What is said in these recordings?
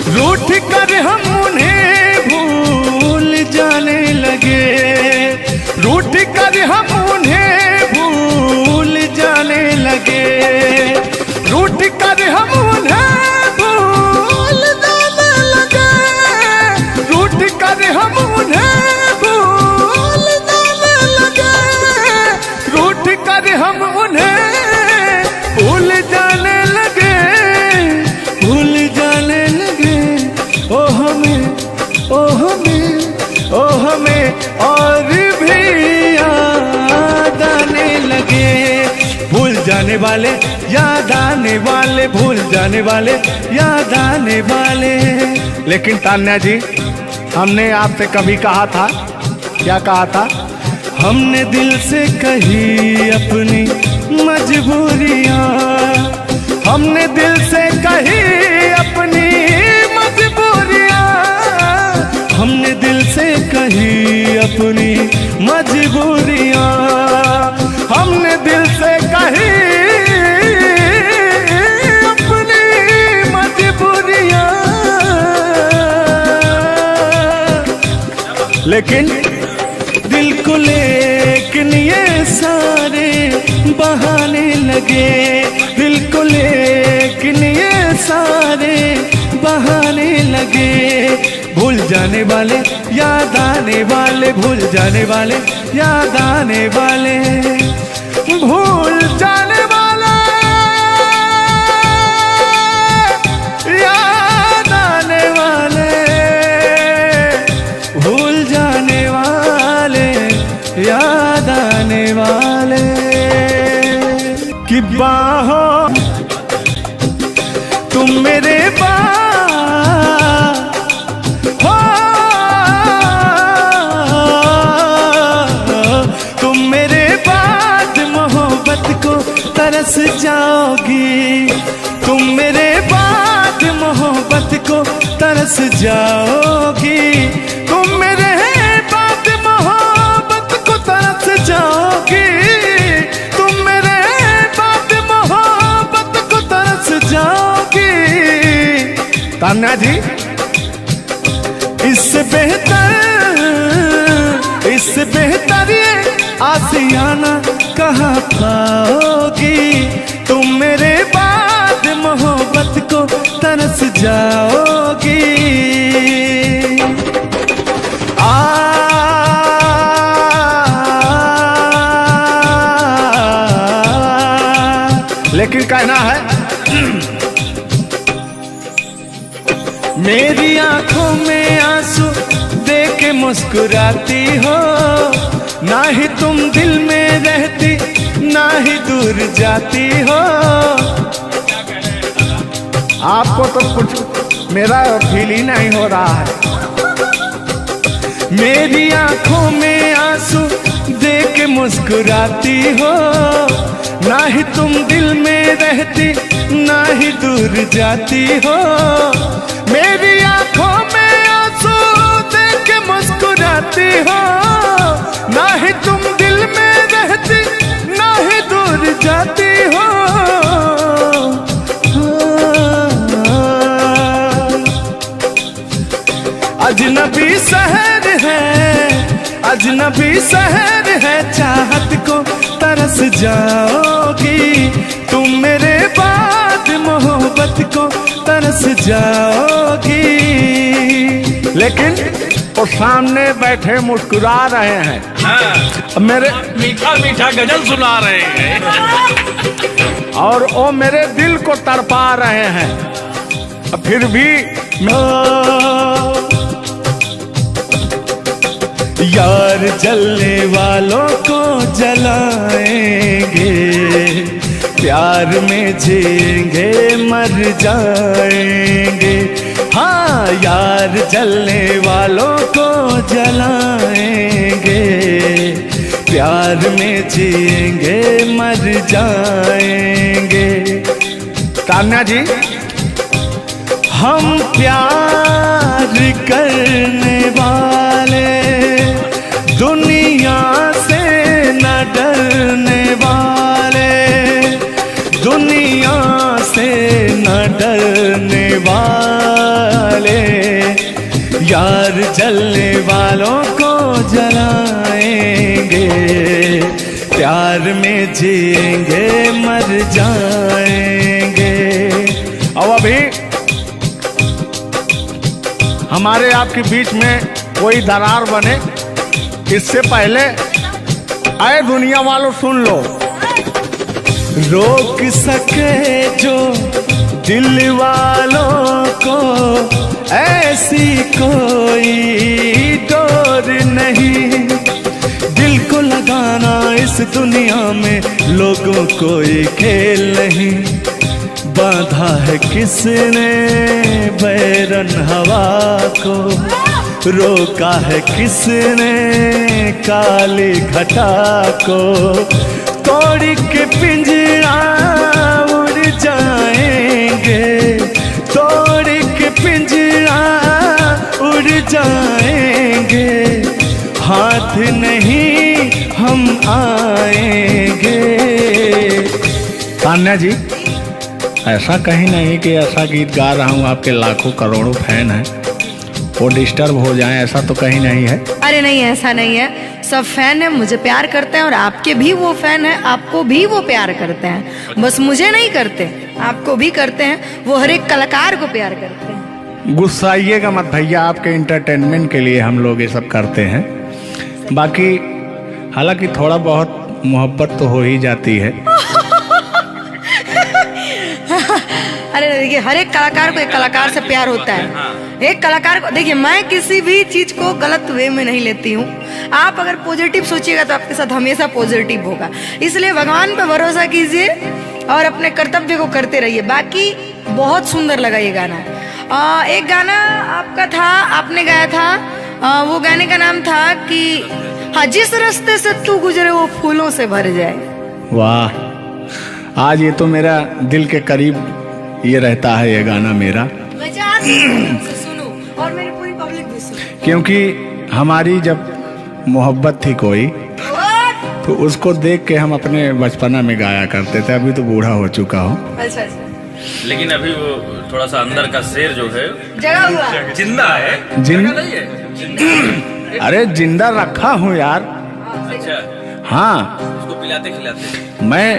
रूठ कर हम उन्हें भूल जाने लगे, रूठ कर हम उन्हें भूल जाने लगे, रूठ कर हम उन्हें भूल जाने लगे, रूठ कर हम उन्हें भूल जाने लगे, रूठ कर हम उन्हें भूल जाने लगे, भूल जाने लगे। ओ हमें, ओ हमें, ओ हमें और भी याद आने लगे। भूल जाने वाले, याद आने वाले, भूल जाने वाले, याद आने वाले। लेकिन तान्या जी, हमने आपसे कभी कहा था, क्या कहा था? हमने दिल से कही अपनी मजबूरियां, हमने दिल से कही अपनी मजबूरियां, हमने दिल से कही अपनी मजबूरियां, हमने दिल से कही अपनी मजबूरियां। लेकिन दिल को लेकिन ये सारे बहाने लगे, दिल को लेकिन ये सारे बहाने लगे। भूल जाने वाले, याद आने वाले, भूल जाने वाले, याद आने वाले, भूल जाने वाले, याद आने वाले, भूल जाने वाले, याद आने वाले। कि बाहों तुम मेरे हो, तुम मेरे बाद मोहब्बत को तरस जाओगी, तुम मेरे बाद मोहब्बत को तरस जाओगी, तुम मेरे बाद मोहब्बत को तरस जाओगी, तुम मेरे बाद मोहब्बत को तरस जाओगी। तान्या जी, इससे बेहतर ये आसियाना कहाँ पाओगी, तुम मेरे बाद मोहब्बत को तरस जाओगी। लेकिन कहना है मेरी आंखों में आंसू देख के मुस्कुराती हो, ना ही तुम दिल में रहती, ना ही दूर जाती हो। आपको तो कुछ मेरा फील ही नहीं हो रहा है। मेरी आंखों में आंसू देख के मुस्कुराती हो, ना ही तुम दिल में रहती, ना ही दूर जाती हो। मेरी आंखों में आंसू देख के मुस्कुराती हो, ना ही तुम दिल में रहती, ना ही दूर जाती हो। अजनबी शहर है, अजनबी शहर है, चाहत को तरस जाओगी, तुम मेरे बाद मोहब्बत को तरस जाओगी। लेकिन वो सामने बैठे मुस्कुरा रहे हैं, हाँ। मेरे मीठा मीठा गजल सुना रहे हैं और वो मेरे दिल को तड़पा रहे हैं। फिर भी यार जलने वालों को जलाएंगे, प्यार में जिएंगे मर जाएंगे। हाँ, यार जलने वालों को जलाएंगे, प्यार में जिएंगे मर जाएंगे। तान्या जी, हम प्यार करने वाले दुनिया से न डरने वाले, दुनिया से न डरने वाले, जलने वालों को जलाएंगे, प्यार में जिएंगे मर जाएंगे। और अभी हमारे आपके बीच में कोई दरार बने इससे पहले आए दुनिया वालों सुन लो। रोक सके जो दिल वालों को ऐसी कोई डोर नहीं, दिल को लगाना इस दुनिया में लोगों कोई खेल नहीं। बांधा है किसने बैरन हवा को, रोका है किसने काली घटा को, तोड़ के पिंजरा उड़ जाएंगे, तोड़ के पिंजरा उड़ जाएंगे, हाथ नहीं हम आएंगे। तान्या जी, ऐसा कहीं नहीं कि ऐसा गीत गा रहा हूँ आपके लाखों करोड़ों फैन हैं वो डिस्टर्ब हो जाएं, ऐसा तो कहीं नहीं है। अरे नहीं, ऐसा नहीं है। सब फैन है, मुझे प्यार करते हैं और आपके भी वो फैन है, आपको भी वो प्यार करते हैं। बस मुझे नहीं करते, आपको भी करते हैं। वो हर एक कलाकार को प्यार करते हैं। गुस्साइएगा मत भैया, आपके इंटरटेनमेंट के लिए हम लोग ये सब करते हैं। बाकी हालांकि थोड़ा बहुत मोहब्बत तो हो ही जाती है। अरे देखिए, हर एक कलाकार को एक कलाकार से प्यार होता है। एक कलाकार को देखिए, मैं किसी भी चीज को गलत वे में नहीं लेती हूँ। आप अगर पॉजिटिव सोचिएगा तो आपके साथ हमेशा पॉजिटिव होगा। इसलिए भगवान पे भरोसा कीजिए और अपने कर्तव्य को करते रहिए। बाकी बहुत सुंदर लगा ये गाना। एक गाना आपका था, आपने गाया था, वो गाने का नाम था कि हाँ, जिस रास्ते से तू गुजरे वो फूलों से भर जाए। वाह, आज ये तो मेरा दिल के करीब ये रहता है ये गाना मेरा। मैं चाहती हूं कि सुनो और मेरी पूरी पब्लिक भी सुने, क्योंकि हमारी जब मोहब्बत थी कोई तो उसको देख के हम अपने बचपना में गाया करते थे। अभी तो बूढ़ा हो चुका हूँ। अच्छा अच्छा, लेकिन अभी वो थोड़ा सा अंदर का शेर जो है जगा हुआ जिंदा है। जिंदा नहीं है, जिंदा। अरे जिंदा रखा हूँ यार। अच्छा, हाँ, उसको पिलाते खिलाते। मैं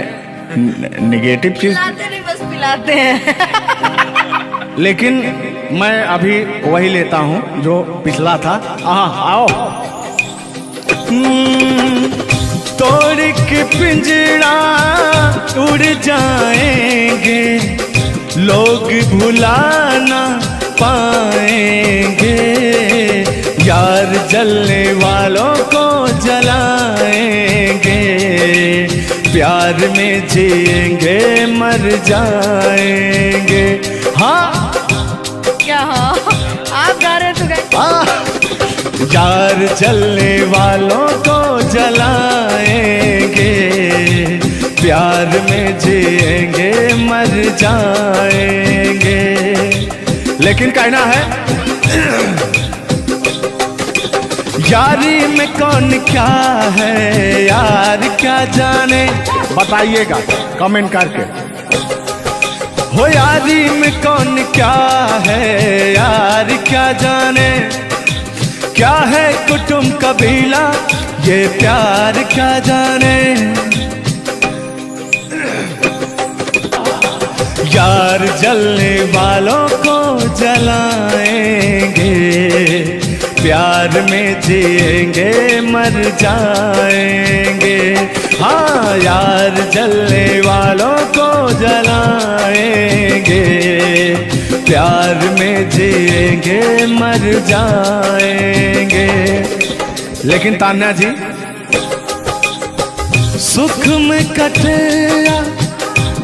निगेटिव चीज पिलाते नहीं, बस पिलाते हैं। लेकिन मैं अभी वही लेता हूँ जो पिछला था। आओ। तोड़ के पिंजरा उड़ जाएंगे, लोग भुलाना पाएंगे, यार जलने वालों को जलाएंगे, प्यार में जिएंगे मर जाएंगे। हाँ क्या? हाँ, आप गा रहे तो गाइए। यार जलने वालों को जलाएंगे, प्यार में जिएंगे मर जाएंगे। लेकिन कहना है यारी में कौन क्या है यार क्या जाने, बताइएगा कमेंट करके। हो यारी में कौन क्या है यार क्या जाने, क्या है कुटुंब कबीला ये प्यार क्या जाने। यार जलने वालों को जलाएंगे, प्यार में जिएंगे मर जाएंगे। हाँ, यार जलने वालों को जलाएंगे, प्यार में जिएंगे मर जाएंगे। लेकिन तान्या जी, सुख में कटे या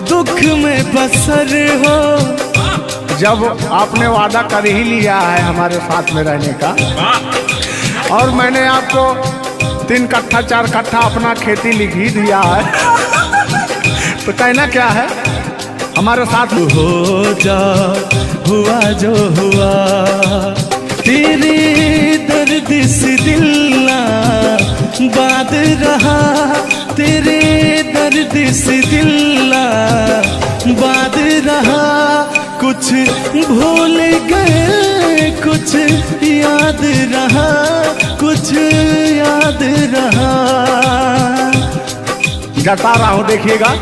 दुख में बसर हो, जब आपने वादा कर ही लिया है हमारे साथ में रहने का, और मैंने आपको 3 कट्ठा 4 कट्ठा अपना खेती लिख ही दिया है, तो कहना क्या है हमारे साथ हो जा, हुआ जो हुआ, तेरे दर्द से दिल ना बात रहा, तेरे दर्द से दिल ना बात रहा, कुछ भूल गए कुछ याद रहा। जता रहा हूं, देखिएगा।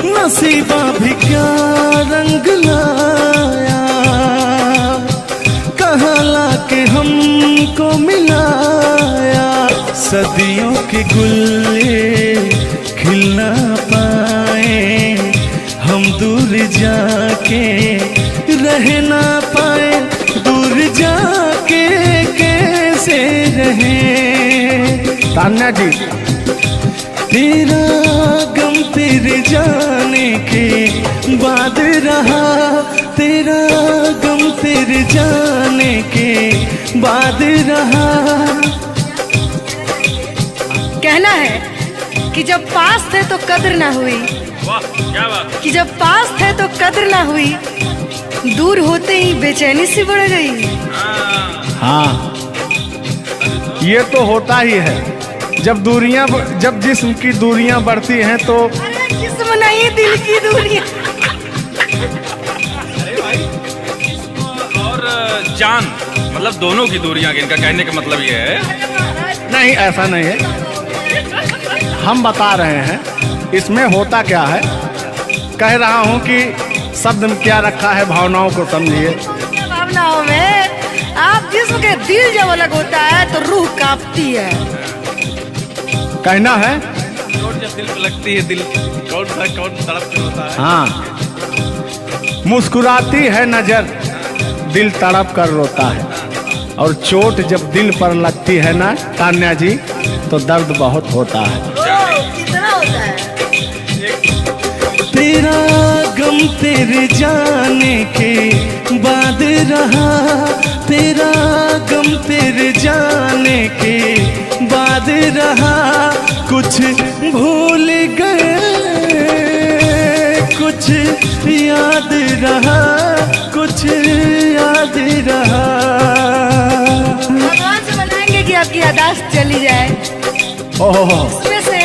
नसीबा भी क्या रंग लाया, कहाँ लाके हमको मिलाया। सदियों के गुल्ले खिल ना पाए, हम दूर जाके रह ना पाए। दूर जाके कैसे रहे। तान्या जी, तेरा गम तेरे जाने के बाद रहा, तेरा गम तेरे जाने के बाद रहा। कहना है कि जब पास थे तो कद्र ना हुई, वाह क्या बात। कि जब पास थे तो कद्र ना हुई, दूर होते ही बेचैनी सी बढ़ गई। हाँ, ये तो होता ही है। जब जिस्म की दूरियां बढ़ती हैं तो जिस्म नहीं, दिल की दूरियां। अरे भाई, जिस्म और जान मतलब दोनों की दूरियां, इनका कहने का मतलब ये है। नहीं, ऐसा नहीं है। हम बता रहे हैं इसमें होता क्या है। कह रहा हूं कि शब्द में क्या रखा है, भावनाओं को समझिए। भावनाओं में आप जिस्म के दिल जब अलग होता है तो रूह कांपती है। कहना है चोट जब दिल पे लगती है, दिल कौन तड़प के होता है। हाँ, मुस्कुराती है नजर, दिल तड़प कर रोता है। और चोट जब दिल पर लगती है ना तान्या जी, तो दर्द बहुत होता है। कितना होता है। तेरा गम तेरे जाने के बाद रहा, तेरा गम तेरे जाने के बाद रहा। कुछ भूल गए, कुछ याद रहा, कुछ याद रहा। भगवान से मनाएंगे कि आपकी यादाश्त चली जाए, ओह, उसमें से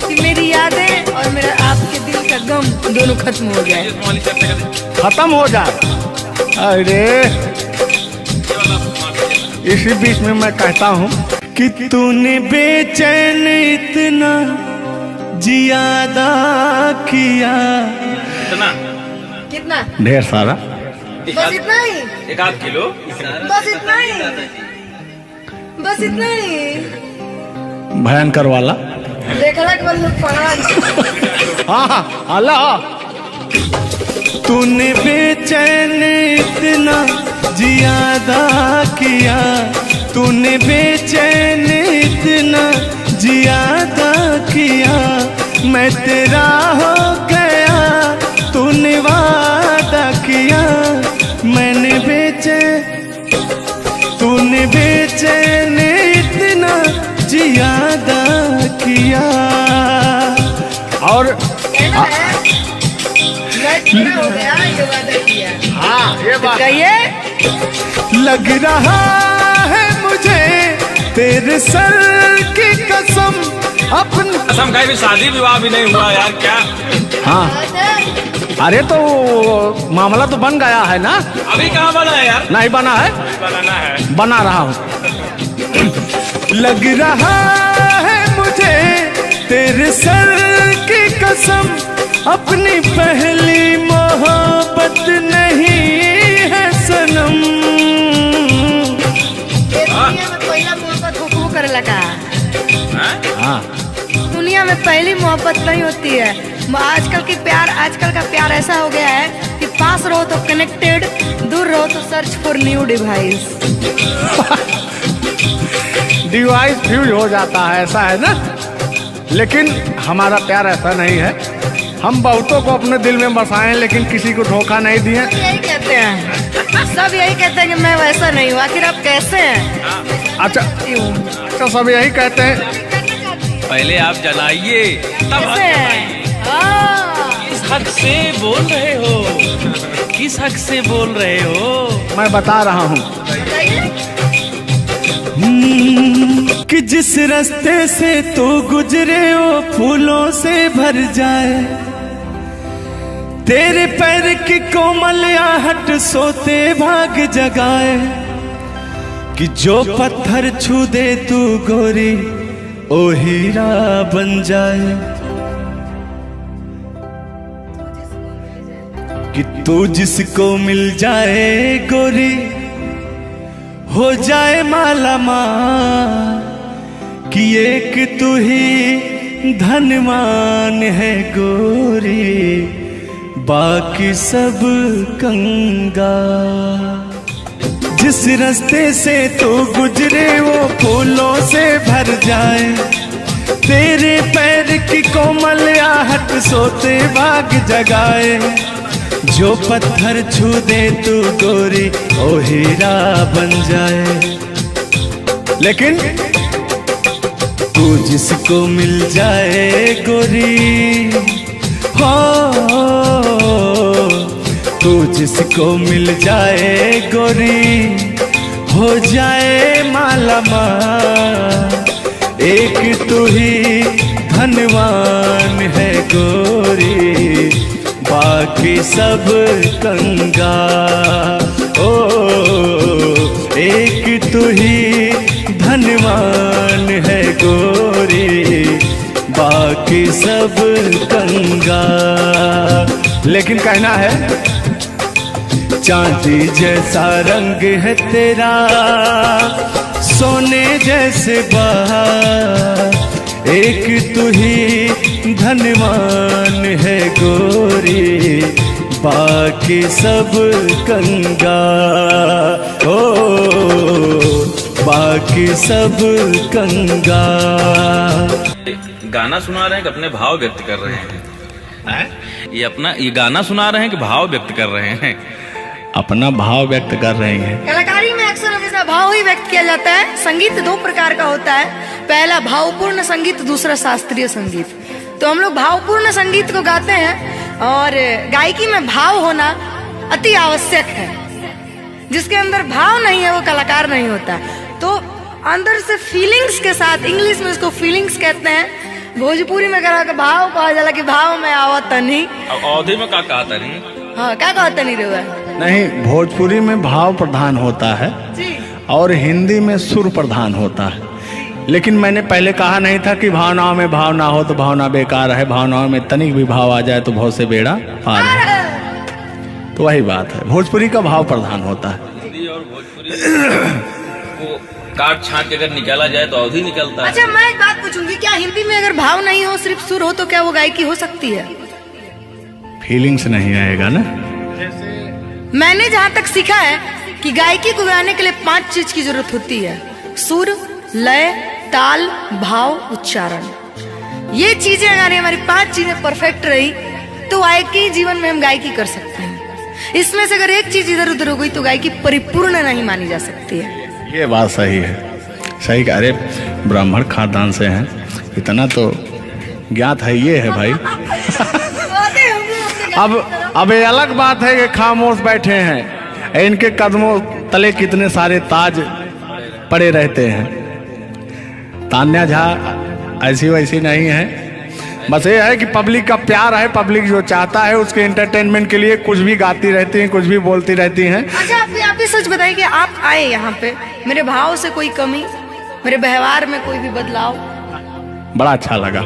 कि मेरी यादें और मेरा आपके दिल का गम दोनों खत्म हो जाए। खत्म हो जाए। अरे इसी बीच में मैं कहता हूँ कि तूने बेचैन इतना जियादा किया। इतना कितना? ढेर सारा। बस इतना ही, 1 किलो। बस इतना ही, बस इतना ही। भयंकर वाला। देखला के बाद पढ़ा। हाँ, अल्लाह। तूने बेचैन इतना जियादा किया, तूने बेचैन इतना जियादा किया। मैं तेरा हो गया, तूने वादा किया। मैंने तूने बेचैन इतना जियादा किया। और हो गया, ये वादा किया। हाँ, ये बात कहिए। लग रहा है मुझे तेरे सर की कसम, अपनी कसम खाई भी, शादी विवाह भी नहीं हुआ यार, क्या। हाँ, अरे तो मामला तो बन गया है ना। अभी कहाँ बना है यार। नहीं बना है, बनाना है। बना रहा हूँ। लग रहा है मुझे तेरे सर की कसम, अपनी पहली मोहब्बत नहीं है सनम। दुनिया में पहला मोहब्बत हुकू कर लगा। हाँ, दुनिया में पहली मोहब्बत नहीं होती है। आजकल का प्यार ऐसा हो गया है कि पास रहो तो कनेक्टेड, दूर रहो तो search for new device. Device fuse हो जाता है, ऐसा है ना। लेकिन हमारा प्यार ऐसा नहीं है। हम बहुतों को अपने दिल में बसाएं, लेकिन किसी को धोखा नहीं दिए। यही कहते हैं, सब यही कहते हैं कि मैं वैसा नहीं हूँ। आखिर आप कैसे हैं? अच्छा, सब यही कहते हैं। पहले आप जलाइए तब कैसे हैं? किस हक से बोल रहे हो, किस हक से बोल रहे हो। मैं बता रहा हूँ कि जिस रास्ते से तू गुजरे वो फूलों से भर जाए, तेरे पैर की कोमल आहट सोते भाग जगाए। कि जो पत्थर छू दे तू गोरी ओ हीरा बन जाए कि तू जिसको मिल जाए गोरी हो जाए माला माल, कि एक तू ही धनवान है गोरी बाकी सब कंगाल। जिस रास्ते से तू गुजरे वो फूलों से भर जाए, तेरे पैर की कोमल आहट सोते बाग जगाए। जो पत्थर छू दे तू गोरी ओ हीरा बन जाए। लेकिन तू जिसको मिल जाए गोरी हो, तू जिसको मिल जाए गोरी हो जाए माला माल। एक तू ही धनवान है गोरी बाकी सब कंगाल। ओ एक तू ही धनवान है गोरी बाकी सब कंगाल। लेकिन कहना है चांदी जैसा रंग है तेरा सोने जैसे बहार, एक तू ही धनवान है गोरी बाकी सब कंगाल। ओ बाकी सब कंगाल। गाना सुना रहे हैं कि अपने भाव व्यक्त कर रहे हैं? ये गाना सुना रहे हैं कि भाव व्यक्त कर रहे हैं? अपना भाव व्यक्त कर रहे हैं। कलाकारी में अक्सर हमेशा भाव ही व्यक्त किया जाता है। संगीत दो प्रकार का होता है, पहला भावपूर्ण संगीत, दूसरा शास्त्रीय संगीत। तो हम लोग भावपूर्ण संगीत को गाते हैं और गायकी में भाव होना अति आवश्यक है। जिसके अंदर भाव नहीं है वो कलाकार नहीं होता। तो अंदर से फीलिंग्स के साथ, इंग्लिश में इसको फीलिंग्स कहते हैं, भोजपुरी में भाव कहा जाला कि भाव में आवत नहीं। अवधि में क्या कहा था नहीं? हाँ, क्या कहता नहीं रहा? नहीं, भोजपुरी में भाव प्रधान होता है जी, और हिंदी में सुर प्रधान होता है। लेकिन मैंने पहले कहा नहीं था कि भावनाओं में भाव ना हो तो भावना बेकार है, भावनाओं में तनिक भी भाव आ जाए तो भाव से बेड़ा पार है। तो वही बात है, भोजपुरी का भाव प्रधान होता है। हिंदी और भोजपुरी को काट छाट के अगर निकाला जाए तो अवधि निकलता है। अच्छा, मैं एक बात पूछूंगी, क्या हिंदी में अगर भाव नहीं हो, सिर्फ सुर हो, तो क्या वो गायकी हो सकती है? फीलिंग्स नहीं आएगा ना। मैंने जहाँ तक सीखा है कि गायकी को गाने के लिए 5 चीज की जरूरत होती है: सुर, लय, ताल, भाव, उच्चारण। ये चीजें अगर हमारी 5 चीजें परफेक्ट रही तो गायकी जीवन में हम गायकी कर सकते हैं। इसमें से अगर एक चीज इधर उधर हो गई तो गायकी परिपूर्ण नहीं मानी जा सकती है। ये बात सही है, सही। अरे ब्राह्मण खानदान से हैं, इतना तो ज्ञात है। ये है भाई। अब ये अलग बात है कि खामोश बैठे हैं, इनके कदमों तले कितने सारे ताज पड़े रहते हैं। तान्या झा ऐसी वैसी नहीं है, बस ये है कि पब्लिक का प्यार है, पब्लिक जो चाहता है उसके एंटरटेनमेंट के लिए कुछ भी गाती रहती हैं, कुछ भी बोलती रहती हैं। अच्छा, आप भी सच बताइए कि आप आए यहाँ पे, मेरे भाव से कोई कमी, मेरे व्यवहार में कोई भी बदलाव? बड़ा अच्छा लगा।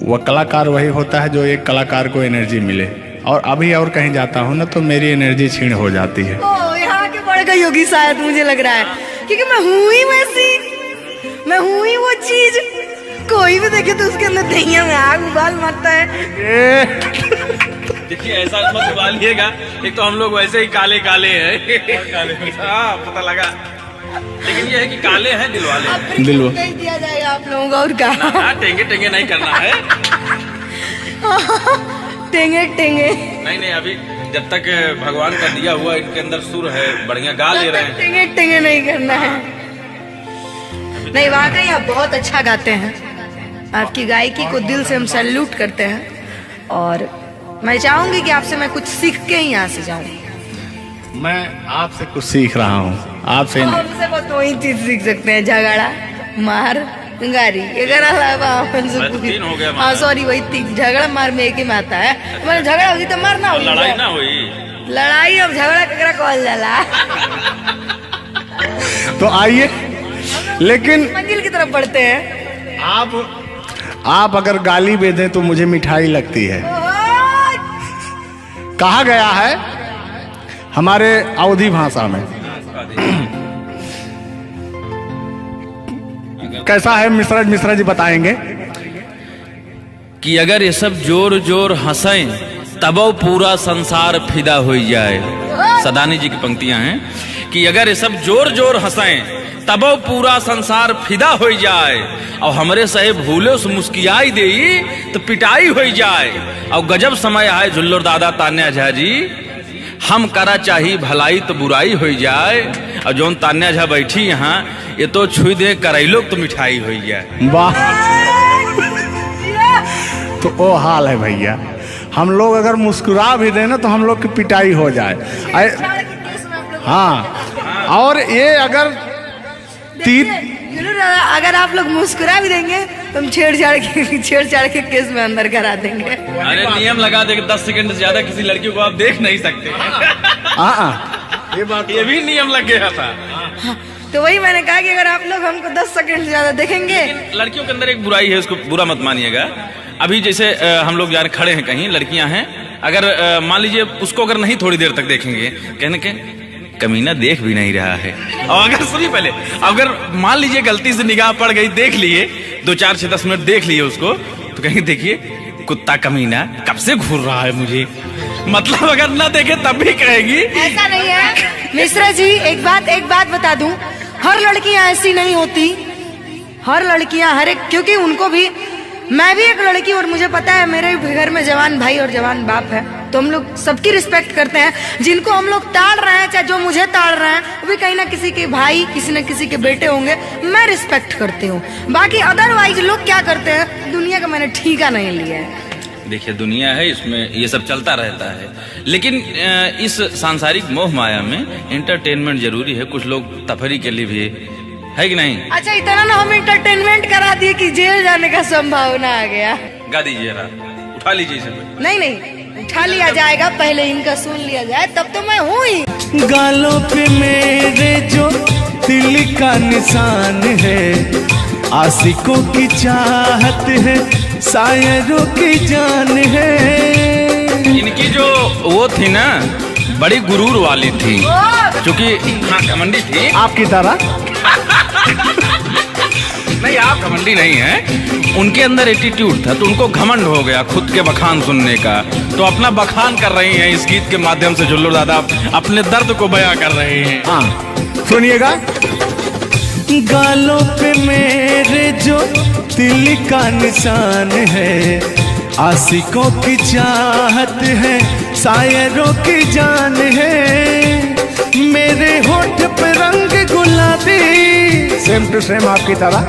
वह कलाकार वही होता है जो एक कलाकार को एनर्जी मिले, और अभी और कहीं जाता हूँ ना तो मेरी एनर्जी क्षीण हो जाती है। ओ, यहाँ के बड़े का योगी शायद मुझे लग रहा है, क्योंकि मैं हूँ ही वैसी, मैं हूँ ही वो चीज। कोई भी देखे तो उसके अंदर दहिया में आग उबाल मारता है। देखिए, ऐसा मत उबालिएगा, एक तो हम लोग वैसे ही काले काले हैं। हाँ, पता लगा। लेकिन ये है कि काले हैं दिल वाले। दिल नहीं दिया जाएगा आप लोगों को, और क्या? ना, टेंगे टेंगे नहीं करना है। टेंगे टेंगे नहीं, अभी जब तक भगवान का दिया हुआ इनके अंदर सुर है, बढ़िया गा ले रहे हैं। टेंगे टेंगे नहीं करना है। नहीं, वाकई आप बहुत अच्छा गाते हैं। आपकी गायकी को दिल से हम सैल्यूट करते हैं, और मैं चाहूंगी कि आपसे मैं कुछ सीख के ही यहाँ से जाऊँ। मैं आपसे कुछ सीख रहा हूँ, आपसे हमसे बस वही चीज सीख सकते हैं: झगड़ा, मार, गारी। अगर तीन हो गया। हाँ, सॉरी, वही 3। झगड़ा मार में एक ही में आता है। मतलब झगड़ा होगी तो मारना होगी, लड़ाई ना हुई। लड़ाई अब झगड़ा ककरा कहल जाला। तो आइए लेकिन मंजिल की तरफ बढ़ते हैं। आप अगर गाली दे दें तो मुझे मिठाई लगती है। कहा गया है हमारे अवधी भाषा में, कैसा है मिश्रा जी बताएंगे कि अगर ये सब जोर जोर हंसें तब पूरा संसार फिदा हो जाए। सदानी जी की पंक्तियां हैं कि अगर ये सब जोर जोर हंसें तब पूरा संसार फिदा हो जाए, और हमरे सहे भूले उस मुस्कियाई दे तो पिटाई हो जाए। और गजब समय आए झुल्लर दादा तान्या झा जी, हम करा चाही भलाई तो बुराई हो जाए। और जोन तान्या झा बैठी यहाँ, ये तो छुई दे करैलो तो मिठाई हो जाए। वाह, तो वो हाल है भैया, हम लोग अगर मुस्कुरा भी दें ना तो हम लोग की पिटाई हो जाए। हाँ, और ये अगर अगर आप लोग मुस्कुरा भी देंगे तो हम छेड़छाड़ के केस में अंदर करा देंगे। अरे नियम लगा दे कि 10 सेकंड से ज्यादा किसी लड़की को आप देख नहीं सकते। ये भी नियम लग गया था। तो वही मैंने कहा कि अगर आप लोग हमको 10 सेकंड से ज्यादा देखेंगे। लड़कियों के अंदर एक बुराई है, उसको बुरा मत मानिएगा। अभी जैसे हम लोग यार खड़े हैं कहीं, लड़कियां हैं, अगर मान लीजिए उसको अगर नहीं थोड़ी देर तक देखेंगे, कहने के कमीना देख भी नहीं रहा है। और अगर सुनिए पहले, अगर मान लीजिए गलती से निगाह पड़ गई, देख लिए 2 4 6 10 मिनट देख लिए उसको, तो कहेंगे देखिए कुत्ता कमीना कब से घूर रहा है मुझे। मतलब अगर ना देखे तब भी कहेगी। ऐसा नहीं है मिश्रा जी, एक बात बता दूं, हर लड़कियां ऐसी नहीं होती। हर लड़कियां हर एक, क्योंकि उनको भी, मैं भी एक लड़की और मुझे पता है मेरे घर में जवान भाई और जवान बाप है, तो हम लोग सबकी रिस्पेक्ट करते हैं। जिनको हम लोग ताड़ रहे हैं, चाहे जो मुझे ताड़ रहे हैं, वो भी कहीं ना किसी के भाई, किसी न किसी के बेटे होंगे, मैं रिस्पेक्ट करती हूँ। बाकी अदरवाइज लोग क्या करते हैं, दुनिया का मैंने ठीका नहीं लिया है। देखिए दुनिया है, इसमें ये सब चलता रहता है, लेकिन इस सांसारिक मोह माया में एंटरटेनमेंट जरूरी है। कुछ लोग तफरी के लिए भी है कि नहीं। अच्छा, इतना ना हम एंटरटेनमेंट करा दिए कि जेल जाने का संभावना आ गया। गा दीजिए, उठा लीजिए इसे। नहीं, उठा लिया जाएगा, पहले इनका सुन लिया जाए, तब तो मैं हूँ ही। गालों पे मेरे जो दिल का निशान है, आशिकों की चाहत है, शायरों की जान है। इनकी जो वो थी ना, बड़ी गुरूर वाली थी, क्योंकि हाँ घमंडी थी आपकी तरह। नहीं, आप घमंडी नहीं हैं, उनके अंदर एटीट्यूड था, तो उनको घमंड हो गया खुद के बखान सुनने का, तो अपना बखान कर रही हैं इस गीत के माध्यम से। झुल्लू दादा अपने दर्द को बयां कर रहे हैं। हाँ सुनिएगा। गालों पे मेरे जो दिल का निशान है, आशिकों की चाहत है, शायरों की जान है। मेरे होठ पे रंग गुलाबी, सेम टू सेम आपकी तरह।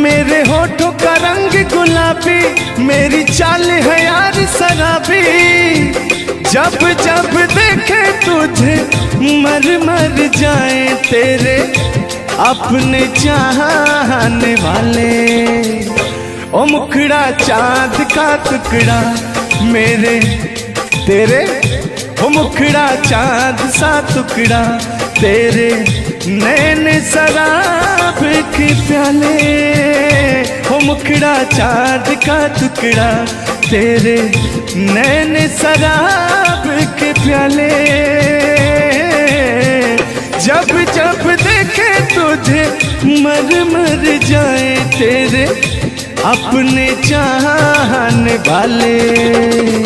मेरे होठों का रंग गुलाबी, मेरी चाल है यार शराबी। जब जब देखे तुझे मर मर जाए तेरे अपने चाहने वाले। ओ मुखड़ा चांद का टुकड़ा मेरे तेरे, ओ मुखड़ा चांद सा टुकड़ा तेरे, नैन शराब के प्याले। ओ मुखड़ा चांद का टुकड़ा तेरे, नैन शराब के प्याले। जब जब देखे तुझे मर मर जाए तेरे अपने चाहने वाले।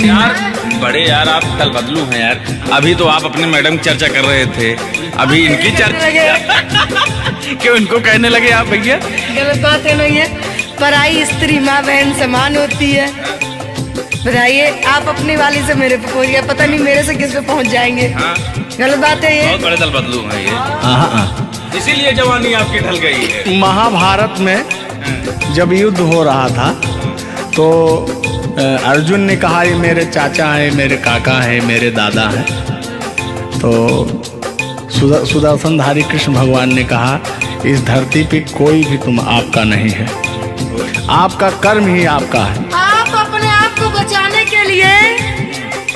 यार बड़े यार, आप कल बदलू हैं यार। अभी तो आप अपने मैडम की चर्चा कर रहे थे, अभी इनकी चर्चा क्यों इनको कहने लगे आप भैया? गलत बात है नहीं है, पराई स्त्री माँ बहन समान होती है। बताइए, आप अपनी वाली से मेरे पे पहुंच गया, पता नहीं मेरे से किस पे पहुंच जाएंगे। हाँ। गलत बात है ये। बहुत बड़े दल बदलू हैं ये, इसीलिए जवानी आपकी ढल गई है। महाभारत में जब युद्ध हो रहा था तो अर्जुन ने कहा ये मेरे चाचा है, मेरे काका है, मेरे दादा है। तो सुदर्शनधारी कृष्ण भगवान ने कहा इस धरती पे कोई भी तुम आपका नहीं है, आपका कर्म ही आपका है। आप अपने आप को बचाने के लिए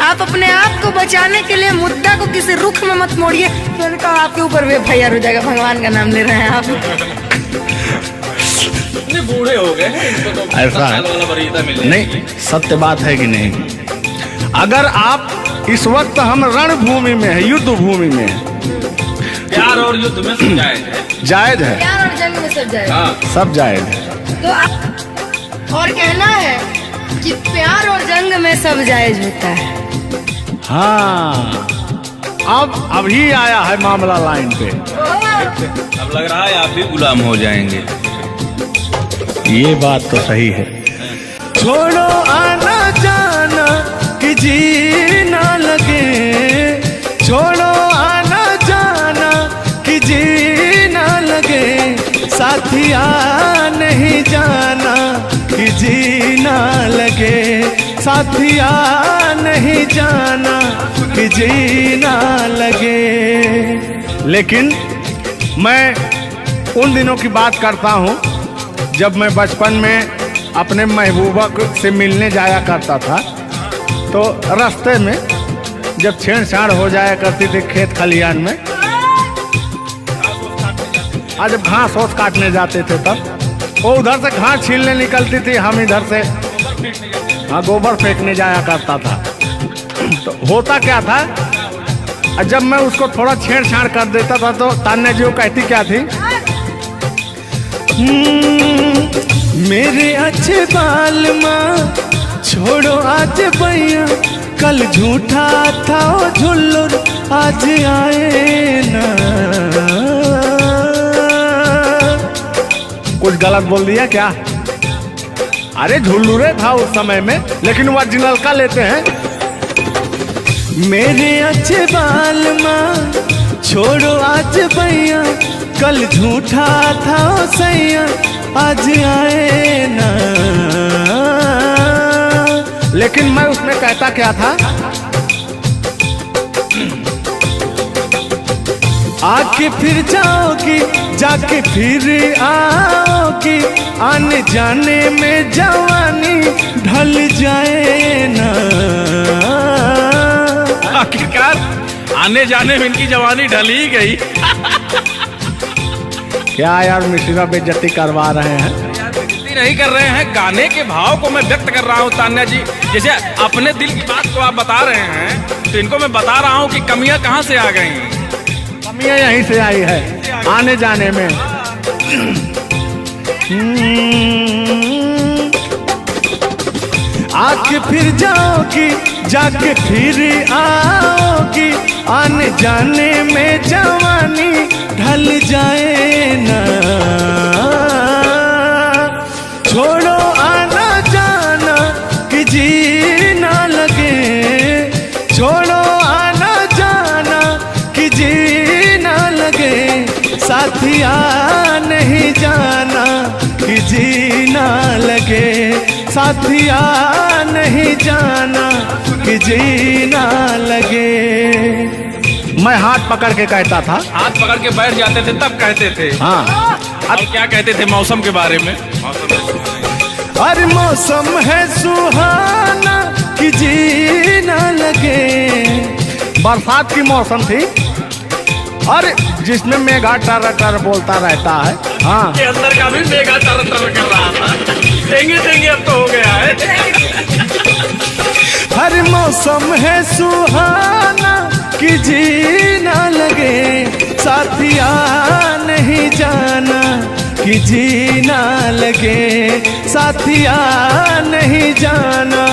आप अपने आप को बचाने के लिए मुद्दा को किसी रुख में मत मोड़िए, तो उनका आपके ऊपर भी FIR हो जाएगा। भगवान का नाम ले रहे हैं आप। बूढ़े हो गए हैं, इनको तो ऐसा है। वाला वरीयता मिल नहीं, सत्य बात है कि नहीं? अगर आप इस वक्त हम रणभूमि में है, युद्ध भूमि में है, प्यार और युद्ध में सब जायज है। जायज है, प्यार और जंग में सब जाए। हाँ, सब जायज है। तो आप और कहना है कि प्यार और जंग में सब जायज होता है। हाँ, अब अभी आया है मामला लाइन पे। अब लग रहा है आप भी गुलाम हो जाएंगे। ये बात तो सही है। छोड़ो आना जाना कि जी ना लगे, छोड़ो आना जाना कि जी ना लगे, साथिया नहीं जाना कि जी ना लगे, साथिया नहीं जाना कि जी ना लगे। लेकिन मैं उन दिनों की बात करता हूँ जब मैं बचपन में अपने महबूबा से मिलने जाया करता था, तो रास्ते में जब छेड़छाड़ हो जाया करती थी खेत खलिहान में, आज जब घास ओस काटने जाते थे तब वो उधर से घास छीलने निकलती थी, हम इधर से हाँ गोबर फेंकने जाया करता था। तो होता क्या था, जब मैं उसको थोड़ा छेड़छाड़ कर देता था तो तान्या जी वो कहती क्या थी, मेरे अच्छे बाल माँ छोड़ो आज भैया, कल झूठा था वो झुल्लुर आज आए ना। कुछ गलत बोल दिया क्या? अरे झुल्लुरे था उस समय में, लेकिन ओरिजिनल का लेते हैं। मेरे अच्छे बाल माँ छोड़ो आज भैया, कल झूठा था वो सैया आज आए ना। लेकिन मैं उसमें कहता क्या था, आके फिर जाओगी जाके फिर आओगी, आने जाने में जवानी ढल जाए ना। आखिरकार आने जाने में इनकी जवानी ढल ही गई। क्या यार मिश्रा बेइज्जती करवा रहे हैं? बेइज्जती नहीं कर रहे हैं, गाने के भाव को मैं व्यक्त कर रहा हूँ तान्या जी। जैसे अपने दिल की बात को आप बता रहे हैं, तो इनको मैं बता रहा हूँ कि कमियां कहाँ से आ गई। कमियां यहीं से आई है आने जाने में। आके फिर जाओगी जाके फिर आओगी, आने जाने में जवानी ढल जाए ना। छोड़ो आना जाना कि जी ना लगे, छोड़ो आना जाना कि जी ना लगे, साथिया नहीं जाना कि जी ना लगे, साथिया नहीं जाना कि जी ना लगे। मैं हाथ पकड़ के कहता था, हाथ पकड़ के बैठ जाते थे तब कहते थे। हाँ, अब क्या कहते थे मौसम के बारे में? अरे मौसम है सुहाना कि जी ना लगे। बरसात की मौसम थी, अरे जिसमें मेघा टर टर बोलता रहता है। हाँ, के अंदर का भी मेघा टर टर कर रहा था। देंगे देंगे अब तो हो गया है। हर मौसम है सुहाना कि जी ना लगे, साथिया नहीं जाना कि जी ना लगे, साथिया नहीं जाना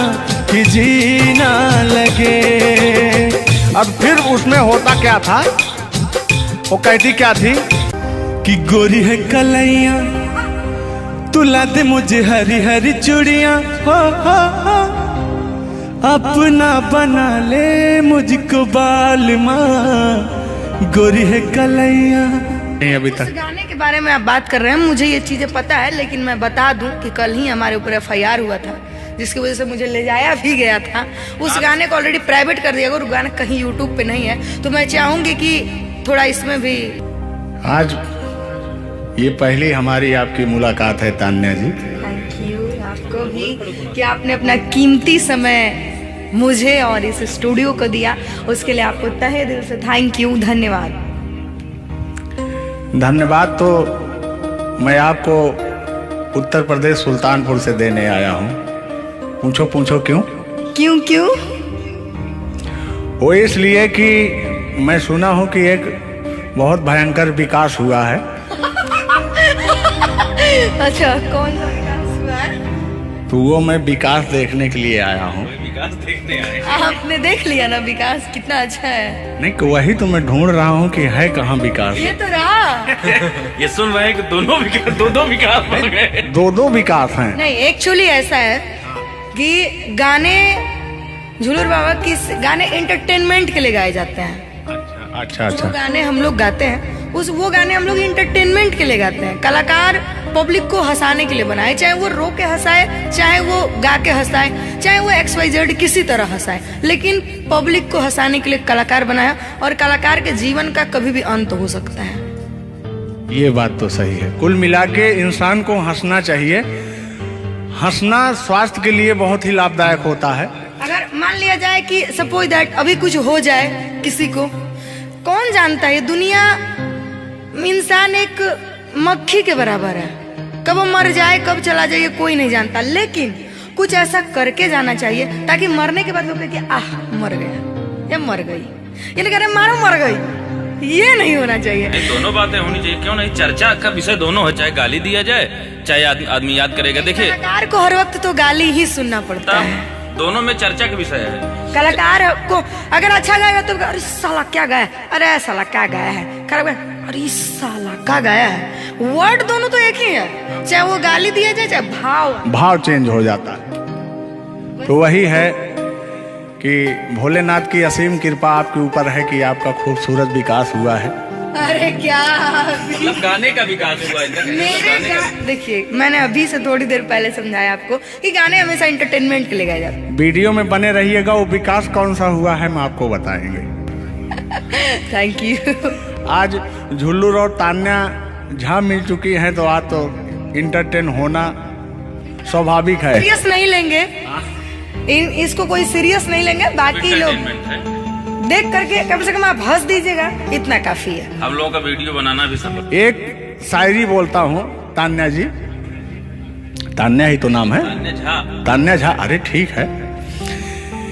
कि जी ना लगे। अब फिर उसमें होता क्या था, वो कहती क्या थी कि गोरी है कलैया तुला दे मुझे हरी हरी चूड़ियां, हो अपना बना ले मुझको बाल माँ, गोरी है कलैया। नहीं अभी तक गाने के बारे में आप बात कर रहे हैं, मुझे ये चीजें पता है, लेकिन मैं बता दूं कि कल ही हमारे ऊपर FIR हुआ था, जिसकी वजह से मुझे ले जाया भी गया था। उस गाने को ऑलरेडी प्राइवेट कर दिया गया, और गाना कहीं YouTube पे नहीं है। तो मैं चाहूंगी कि थोड़ा इसमें भी। आज ये पहली हमारी आपकी मुलाकात है तान्या जी। थैंक यू आपको भी कि आपने अपना कीमती समय मुझे और इस स्टूडियो को दिया, उसके लिए आपको तहे दिल से थैंक यू, धन्यवाद। धन्यवाद तो मैं आपको उत्तर प्रदेश सुल्तानपुर से देने आया हूँ। पूछो पूछो क्यों? क्यों क्यों? वो इसलिए कि मैं सुना हूँ कि एक बहुत भयंकर विकास हुआ है। अच्छा, कौन सा विकास हुआ है? तो वो मैं विकास देखने के लिए आया हूँ। विकास देखने आए। आपने देख लिया ना विकास कितना अच्छा है? नहीं, वही तो मैं ढूंढ रहा हूँ कि है कहाँ विकास। ये तो रहा। ये सुन रहे हैं कि दोनों विकास बन गए। दो विकास हैं। नहीं, एक्चुअली ऐसा है कि गाने झूलूर बाबा की गाने एंटरटेनमेंट के लिए गाए जाते हैं। अच्छा जो गाने हम लोग गाते हैं वो गाने हम लोग इंटरटेनमेंट के लिए गाते हैं। कलाकार पब्लिक को हंसाने के लिए बनाए, चाहे वो रो के हंसाए, चाहे वो गा के हंसाए, चाहे वो XYZ किसी तरह हंसाए, लेकिन पब्लिक को हंसाने के लिए कलाकार बनाया। और कलाकार के जीवन का कभी भी अंत हो सकता है। ये बात तो सही है। कुल मिला के इंसान को हंसना चाहिए। हंसना स्वास्थ्य के लिए बहुत ही लाभदायक होता है। अगर मान लिया जाए कि सपोज दैट अभी कुछ हो जाए किसी को, कौन जानता है? दुनिया इंसान एक मक्खी के बराबर है, कब वो मर जाए कब चला जाए कोई नहीं जानता, लेकिन कुछ ऐसा करके जाना चाहिए ताकि मरने के बाद लोग कहे कि आह मर गया या मर गई, ये नहीं कह रहे मारो मर गई, ये नहीं होना चाहिए। दोनों बातें होनी चाहिए, क्यों नहीं? चर्चा का विषय दोनों है, चाहे गाली दिया जाए चाहे आदमी याद करेगा। देखिए, कलाकार को हर वक्त तो गाली ही सुनना पड़ता है। दोनों में चर्चा का विषय है। कलाकार को अगर अच्छा गाएगा तो अरे साला क्या गाया, अरे साला क्या गाया है, खराब गाया, अरे साला क्या गाया है। वर्ड दोनों तो एक ही है, चाहे वो गाली दिया जाए चाहे भाव चेंज हो जाता है। तो वही है कि भोलेनाथ की असीम कृपा आपके ऊपर है कि आपका खूबसूरत विकास हुआ है। अरे क्या मतलब गाने का विकास हुआ है। देखिए, मैंने अभी से थोड़ी देर पहले समझाया आपको कि गाने हमेशा एंटरटेनमेंट के लिए गाए जाते हैं। वीडियो में बने रहिएगा, वो विकास कौन सा हुआ है मैं आपको बताएंगे। Thank you. आज झुल्लूर और तान्या झा मिल चुकी हैं, तो आज तो इंटरटेन होना स्वाभाविक है। सीरियस नहीं लेंगे, इसको कोई सीरियस नहीं लेंगे। बाकी लोग देख करके कम से कम आप हंस दीजिएगा, इतना काफी है। हम लोगों का वीडियो बनाना भी सब। एक शायरी बोलता हूँ तान्या जी, तान्या ही तो नाम है, तान्या झा। अरे ठीक है।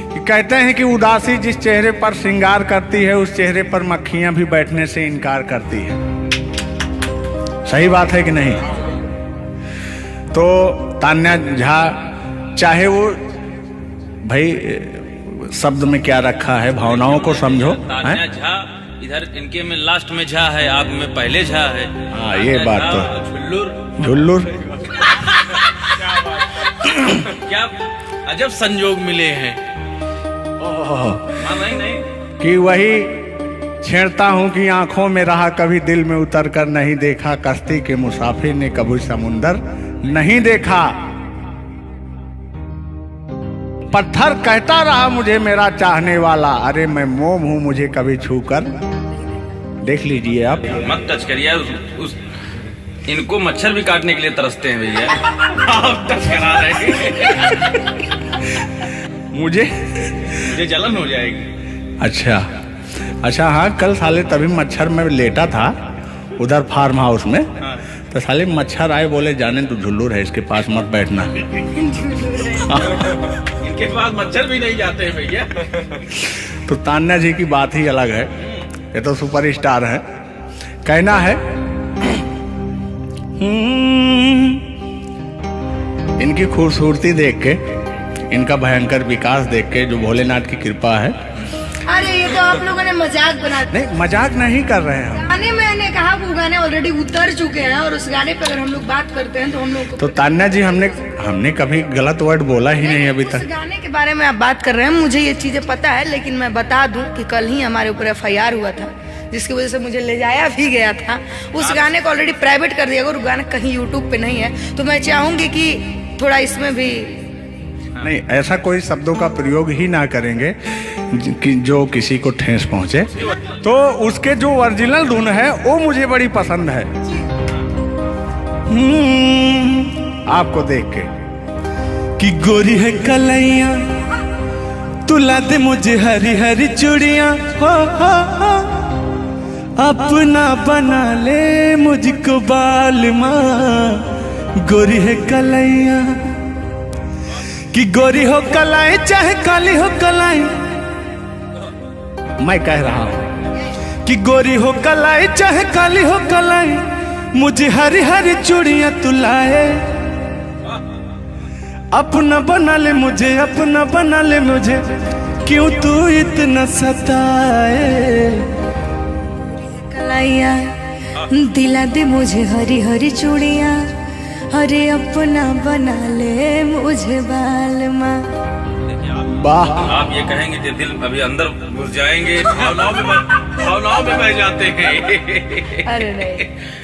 कि कहते हैं कि उदासी जिस चेहरे पर श्रृंगार करती है, उस चेहरे पर मक्खियां भी बैठने से इनकार करती है। सही बात है कि नहीं? तो तान्या झा, चाहे वो भाई शब्द में क्या रखा है, भावनाओं को समझो। तान्या झा, इधर इनके में लास्ट में झा है, आप में पहले झा है। हाँ, ये बात तो झुल्लूर क्या अजब संजोग मिले हैं। नहीं कि वही छेड़ता हूँ कि आंखों में रहा कभी दिल में उतर कर नहीं देखा, कश्ती के मुसाफिर ने कभी समुंदर नहीं देखा। पत्थर कहता रहा मुझे मेरा चाहने वाला, अरे मैं मोम हूँ मुझे कभी छू कर देख लीजिए आप। मत टच करिए उस इनको मच्छर भी काटने के लिए तरसते हैं भैया। आप टच करा रहे हैं। मुझे जलन हो जाएगी। अच्छा हाँ, कल साले तभी मच्छर में लेटा था उधर फार्म हाउस में। तो साले मच्छर आए, बोले जाने तू झुल्लूर है, इसके पास मत बैठना। इनके पास मच्छर भी नहीं जाते हैं भैया। तो तान्या जी की बात ही अलग है, ये तो सुपरस्टार है। कहना है इनकी खूबसूरती देख के, इनका भयंकर विकास देख के, जो भोलेनाथ की कृपा है। अरे ये तो आप लोगों ने मजाक बना। नहीं, मजाक नहीं कर रहे हैं हम। गाने मैंने कहा वो गाने ऑलरेडी उतर चुके हैं, और उस गाने पे अगर हम लोग बात करते हैं तो हम लोग तो तान्या जी, हमने कभी गलत वर्ड बोला ही नहीं अभी तक। उस गाने के बारे में आप बात कर रहे हैं, मुझे ये चीजें पता है, लेकिन मैं बता दूं कि कल ही हमारे ऊपर FIR हुआ था, जिसकी वजह से मुझे ले जाया भी गया था। उस गाने को ऑलरेडी प्राइवेट कर दिया, और गाना कहीं यूट्यूब पे नहीं है। तो मैं चाहूंगी कि थोड़ा इसमें भी नहीं, ऐसा कोई शब्दों का प्रयोग ही ना करेंगे कि जो किसी को ठेस पहुंचे। तो उसके जो ओरिजिनल धुन है वो मुझे बड़ी पसंद है। आपको देख के कि गोरी है कलैया तुला दे मुझे हरी हरी चूड़ियां हो हो। अपना बना ले मुझको बाल माँ गोरी है कलैया कि गोरी हो कलाई चाहे काली हो कलाई। मैं कह रहा हूं कि गोरी हो कलाई चाहे काली हो कलाई, मुझे हरी हरी चूड़ियां तुलाए। अपना बना ले मुझे, अपना बना ले मुझे, क्यों तू इतना सताए। कलाइया दिला दे मुझे हरी हरी चूड़ियां, अरे अपना बना ले मुझे बाल माँ। वाह, आप ये कहेंगे कि दिल अभी अंदर घुस जाएंगे, भावनाओं में बह जाते हैं। अरे नहीं,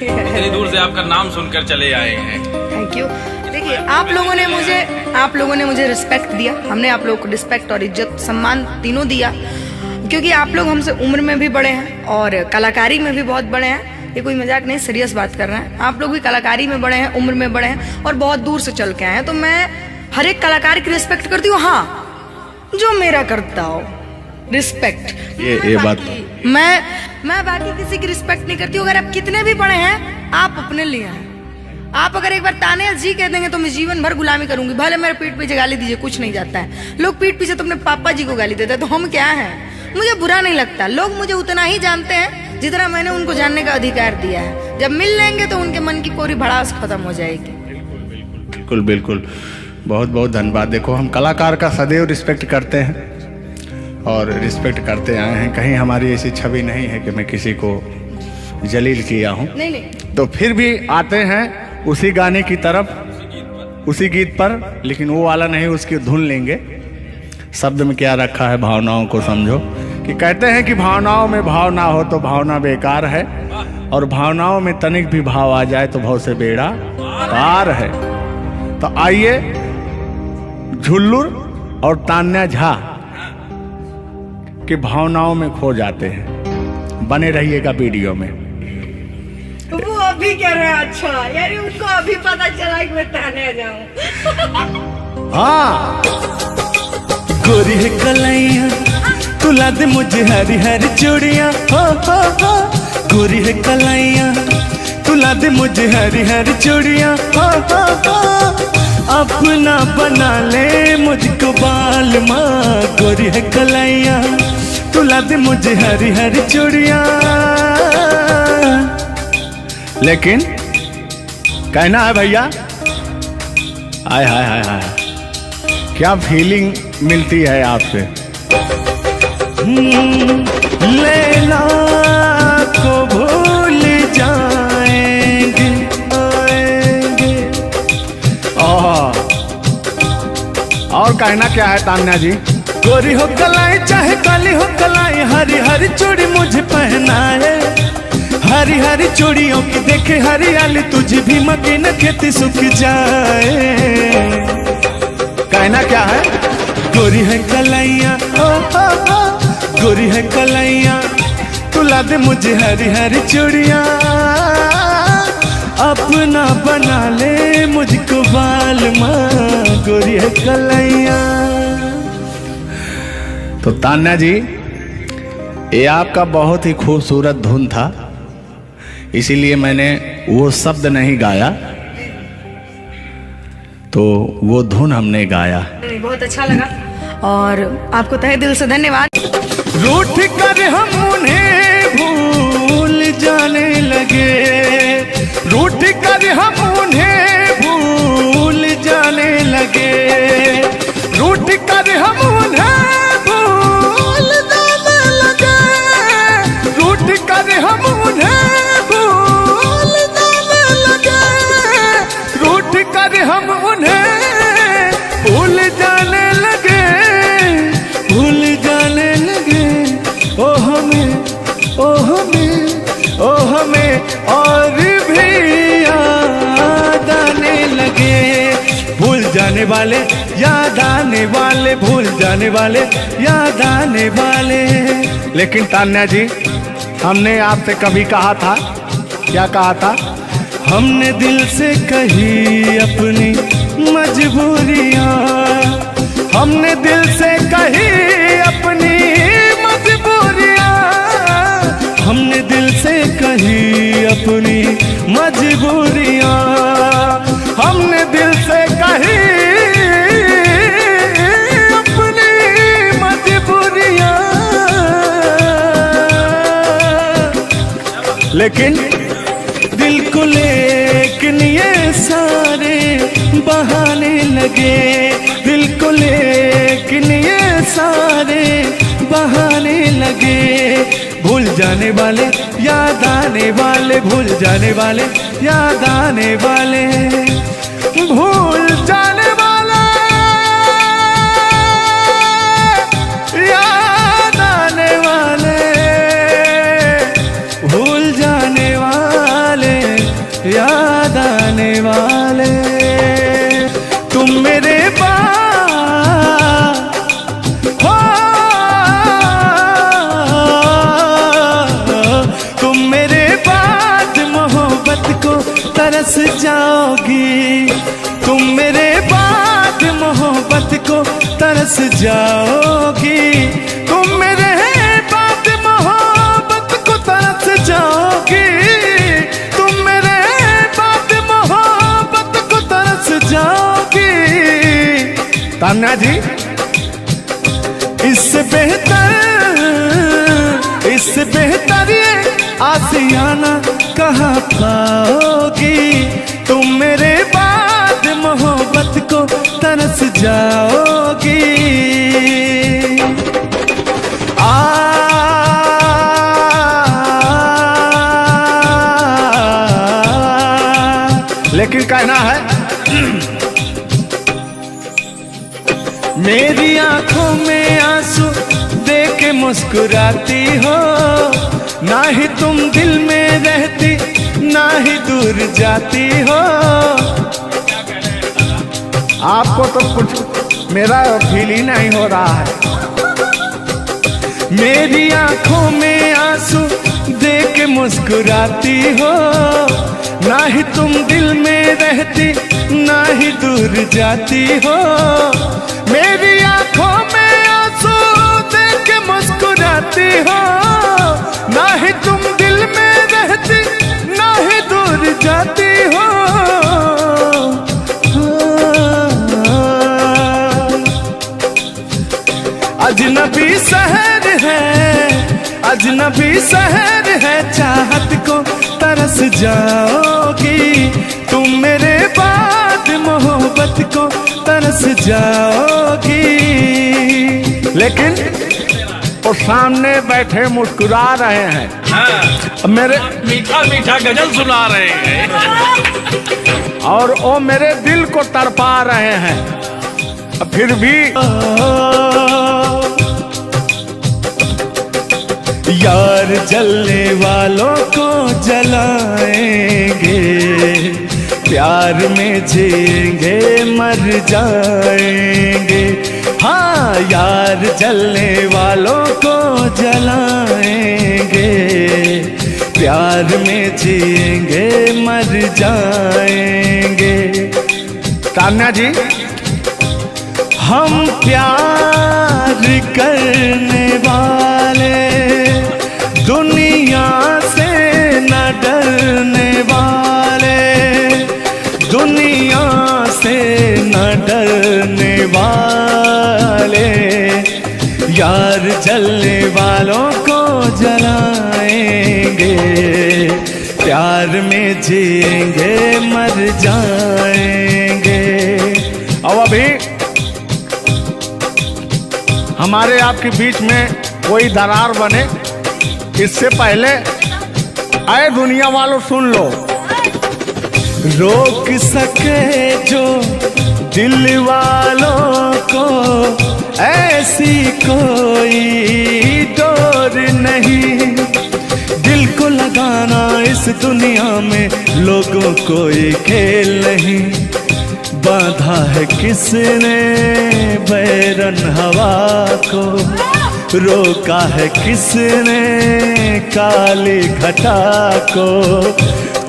इतनी दूर से आपका नाम सुनकर चले आए हैं। Thank you. देखिए आप लोगों ने मुझे रिस्पेक्ट दिया, हमने आप लोगों को रिस्पेक्ट और इज्जत सम्मान तीनों दिया, क्योंकि आप लोग हमसे उम्र में भी बड़े हैं और कलाकारी में भी बहुत बड़े हैं। ये कोई मजाक नहीं, सीरियस बात कर रहे हैं। आप लोग भी कलाकारी में बड़े हैं, उम्र में बड़े हैं और बहुत दूर से चल के आए हैं, तो मैं हर एक कलाकार की रिस्पेक्ट करती हूँ। हाँ, जो मेरा करता हो रिस्पेक्ट, ये बात मैं बाकी किसी की रिस्पेक्ट नहीं करती हूँ। अगर आप कितने भी बड़े हैं, आप अपने लिए हैं। आप अगर एक बार ताने जी कह देंगे तो मैं जीवन भर गुलामी करूंगी, भले मेरे पीठ पीछे गाली दीजिए, कुछ नहीं जाता है। लोग पीठ पीछे तो अपने पापा जी को गाली देते हैं, तो हम क्या हैं? मुझे बुरा नहीं लगता। लोग मुझे उतना ही जानते हैं जितना मैंने उनको जानने का अधिकार दिया है। जब मिल लेंगे तो उनके मन की पूरी भड़ास खत्म हो जाएगी। बिल्कुल बिल्कुल, बहुत बहुत धन्यवाद। देखो, हम कलाकार का सदैव रिस्पेक्ट करते हैं और रिस्पेक्ट करते आए हैं। कहीं हमारी ऐसी छवि नहीं है कि मैं किसी को जलील किया हूँ। नहीं। तो फिर भी आते हैं उसी गाने की तरफ, उसी गीत पर, लेकिन वो वाला नहीं, उसकी धुन लेंगे। शब्द में क्या रखा है, भावनाओं को समझो। कि कहते हैं कि भावनाओं में भाव ना हो तो भावना बेकार है, और भावनाओं में तनिक भी भाव आ जाए तो भाव से बेड़ा पार है। तो आइए, झुल्लुर और तान्या झा की भावनाओं में खो जाते हैं। बने रहिएगा वीडियो में। वो अभी कह रहे हैं, अच्छा यानी उनको अभी पता चला कि मैं तान्या जाऊं। हाँ, गोरी है कलैया तुला दे मुझे हरी हरी चूड़ियां हो हो। गोरी है कलैया तुला दे मुझे हरी हरी चूड़ियां हो हो। अपना बना ले मुझको बाल माँ, गोरी है कलैया तुला दे मुझे हरी हरी चूड़ियां। लेकिन कहना है भैया, हाय हाय हाय हाय, क्या फीलिंग मिलती है आपसे। लैला को भूल जाएंगे आएंगे। और कहना क्या है तान्या जी। गोरी हो कलाई चाहे काली हो कलाई, हरी हरी चूड़ी मुझे पहनाए। हरी हरी चूड़ियों की देखे हरियाली, तुझे भी मके न खेती सूख जाए। कहना क्या है। गोरी है कलैया ओ ओ, गोरी है कलैया तुला दे मुझे हरी हरी चूड़ियां। अपना बना ले मुझको बाल माँ, गोरी है कलैया। तो तान्या जी, ये आपका बहुत ही खूबसूरत धुन था, इसीलिए मैंने वो शब्द नहीं गाया, तो वो धुन हमने गाया। बहुत अच्छा लगा और आपको तहे दिल से धन्यवाद। रूठ कर हम उन्हें भूल जाने लगे, रूठ कर हम उन्हें भूल जाने लगे, रूठ कर हम उन्हें भूल जाने लगे, रूठ कर हम उन्हें भूल जाने लगे, रूठ कर हम उन्हें भूल जाने लगे, भूल जाने लगे। ओ हमें और भी याद आने लगे। भूल जाने वाले याद आने वाले, भूल जाने वाले याद आने वाले। लेकिन तान्या जी, हमने आपसे कभी कहा था, क्या कहा था। हमने दिल से कही अपनी मजबूरियाँ, हमने दिल से कही अपनी मजबूरियां, हमने दिल से कही अपनी मजबूरियां, हमने दिल से कही अपनी मजबूरियां। लेकिन दिल को लेकिन ये सारे बहाने लगे, दिल को लेकिन ये सारे बहाने लगे। भूल जाने वाले याद आने वाले, भूल जाने वाले याद आने वाले, भूल जाने वाले याद आने वाले, भूल जाने वाले याद आने वाले। तुम मेरे हो, तुम मेरे बाद मोहब्बत को तरस जाओगी, तुम मेरे बाद मोहब्बत को तरस जाओगी, तुम मेरे बाद मोहब्बत को तरस जाओगी, तुम मेरे बाद मोहब्बत को तरस जाओगी। तान्या जी, इससे बेहतर ये आसियाना कहाँ पाओगी, तुम मेरे बाद मोहब्बत को तरस जाओगी। लेकिन कहना है मेरी आंखों में आंसू देख के मुस्कुराती हो, ना ही तुम दिल में रहती ना ही दूर जाती हो। आपको तो कुछ मेरा फील ही नहीं हो रहा है। मेरी आंखों में आंसू देख के मुस्कुराती हो, ना ही तुम दिल में रहती ना ही दूर जाती हो। मेरी आंखों में आंसू देख के मुस्कुराती हो, ना ही तुम दिल में रहती ना ही दूर जाती हो। अजनबी शहर है, अजनबी शहर है, चाहत को तरस जाओगी, तुम मेरे बाद मोहब्बत को तरस जाओगी। लेकिन वो सामने बैठे मुस्कुरा रहे हैं, हाँ, मेरे मीठा मीठा गजल सुना रहे हैं, और वो मेरे दिल को तड़पा रहे हैं। फिर भी यार जलने वालों को जलाएंगे, प्यार में जिएंगे मर जाएंगे। हाँ, यार जलने वालों को जलाएंगे, प्यार में जिएंगे मर जाएंगे। तान्या जी, हम प्यार करने वाले दुनिया से न डरने वाले, दुनिया से न डरने वाले, यार जलने वालों को जलाएंगे, प्यार में जिएंगे मर जाएंगे। अब अभी हमारे आपके बीच में कोई दरार बने, इससे पहले आए दुनिया वालों सुन लो। रोक सके जो दिल वालों को ऐसी कोई डोर नहीं, दिल को लगाना इस दुनिया में लोगों कोई खेल नहीं। बांधा है किसने बैरन हवा को, रोका है किसने काली घटा को,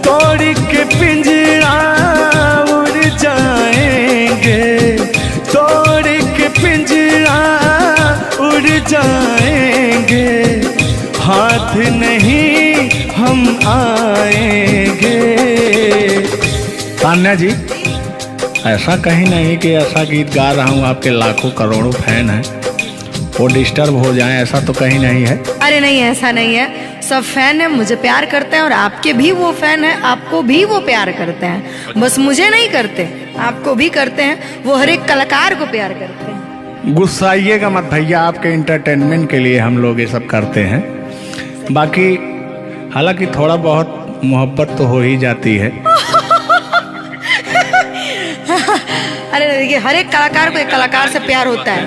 तोड़ के पिंजरा उड़ जाएंगे, तोड़ के पिंजरा जाएंगे, हाथ नहीं हम आएंगे। तान्या जी, ऐसा कहीं नहीं कि ऐसा गीत गा रहा हूँ आपके लाखों करोड़ों फैन हैं वो डिस्टर्ब हो जाएं, ऐसा तो कहीं नहीं है। अरे नहीं, ऐसा नहीं है। सब फैन है, मुझे प्यार करते हैं, और आपके भी वो फैन है, आपको भी वो प्यार करते हैं। बस मुझे नहीं करते, आपको भी करते हैं। वो हर एक कलाकार को प्यार करते हैं। गुस्साइएगा मत भैया, आपके इंटरटेनमेंट के लिए हम लोग ये सब करते हैं। बाकी हालांकि थोड़ा बहुत मोहब्बत तो हो ही जाती है। अरे देखिए, हर एक कलाकार को एक कलाकार से प्यार होता है।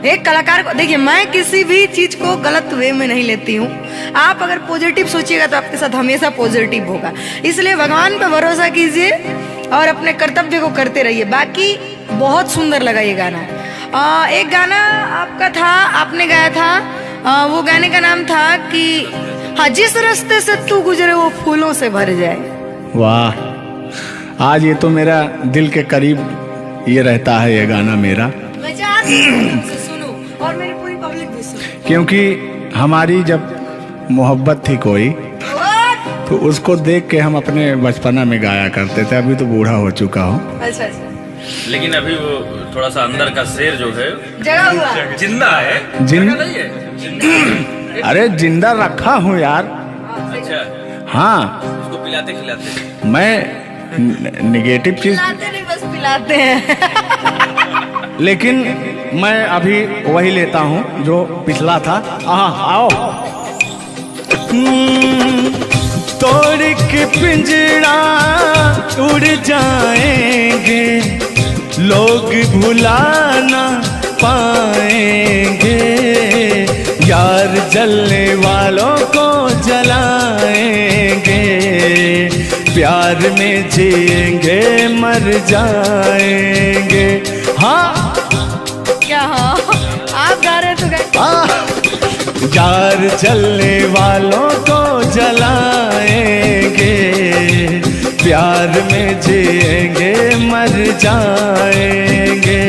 एक कलाकार को देखिए, मैं किसी भी चीज को गलत वे में नहीं लेती हूँ। आप अगर पॉजिटिव सोचिएगा तो आपके साथ हमेशा पॉजिटिव होगा। इसलिए भगवान पे भरोसा कीजिए और अपने कर्तव्य को करते रहिए। बाकी बहुत सुंदर लगा ये गाना। एक गाना आपका था, आपने गाया था, वो गाने का नाम था कि हाँ, जिस रास्ते से तू गुजरे वो फूलों से भर जाए। वाह, आज ये तो मेरा दिल के करीब ये रहता है ये गाना मेरा, मैं चाहती हूँ उसे सुनो और मेरी पूरी पब्लिक भी सुने। क्योंकि हमारी जब मोहब्बत थी कोई तो उसको देख के हम अपने बचपना में गाया करते थे। अभी तो बूढ़ा हो चुका हूँ। अच्छा अच्छा, लेकिन अभी वो थोड़ा सा अंदर का शेर जो है जगा हुआ जिंदा है। जिन- नहीं है? अरे जिंदा रखा हूँ यार। अच्छा, हाँ, उसको पिलाते खिलाते। मैं निगेटिव चीज, पिलाते नहीं, बस पिलाते हैं। लेकिन मैं अभी वही लेता हूँ जो पिछला था। आओ। तोड़ के पिंजरा उड़ जाएंगे, लोग भुला ना पाएंगे। यार जलने वालों को जलाएंगे, प्यार में जिएंगे मर जाएंगे। हाँ क्या हाँ, आप गा रहे तो गाइए। यार जलने वालों को जलाएंगे, प्यार में जिएंगे मर जाएंगे।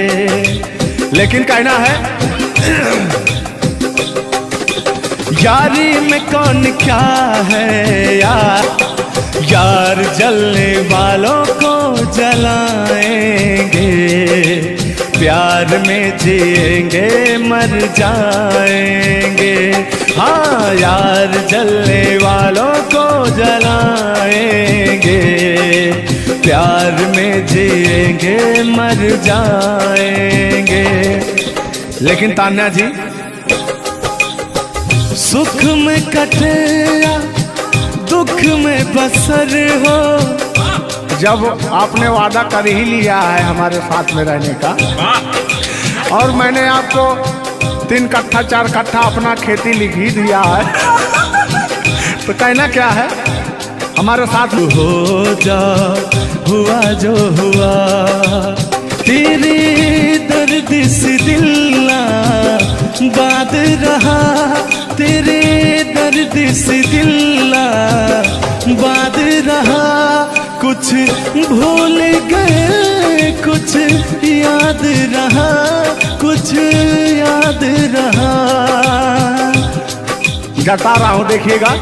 लेकिन कहना है यारी में कौन क्या है यार, यार जलने वालों को जलाएंगे, प्यार में जिएंगे मर जाएंगे। हाँ, यार जलने वालों को जलाएंगे, प्यार में जिएंगे मर जाएंगे। लेकिन तान्या जी, सुख में कटे या दुख में बसर हो, जब आपने वादा कर ही लिया है हमारे साथ में रहने का, और मैंने आपको 3 कट्ठा 4 कट्ठा अपना खेती लिख ही दिया है, तो कहना क्या है हमारे साथ हो जा, हुआ जो हुआ, तेरे दर्द से दिल ना बात रहा, तेरे दर्द से दिल ना बात रहा। कुछ भूल गए, कुछ याद रहा, कुछ याद रहा। जता रहा हूँ, देखिएगा।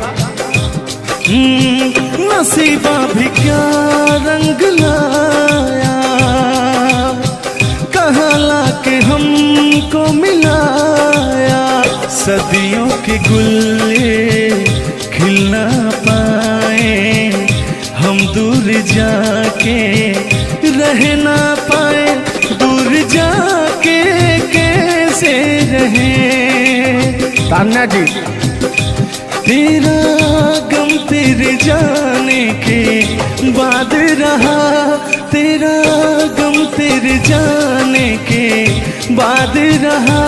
नसीबा भी क्या रंग लाया, कहाँ लाके हमको मिलाया। सदियों के गुल्ले खिल ना पाए, हम दूर जाके रह ना पाए, दूर जाके कैसे रहे। तान्या जी, तेरा गम तेरे जाने के बाद रहा, तेरा गम तेरे जाने के बाद रहा।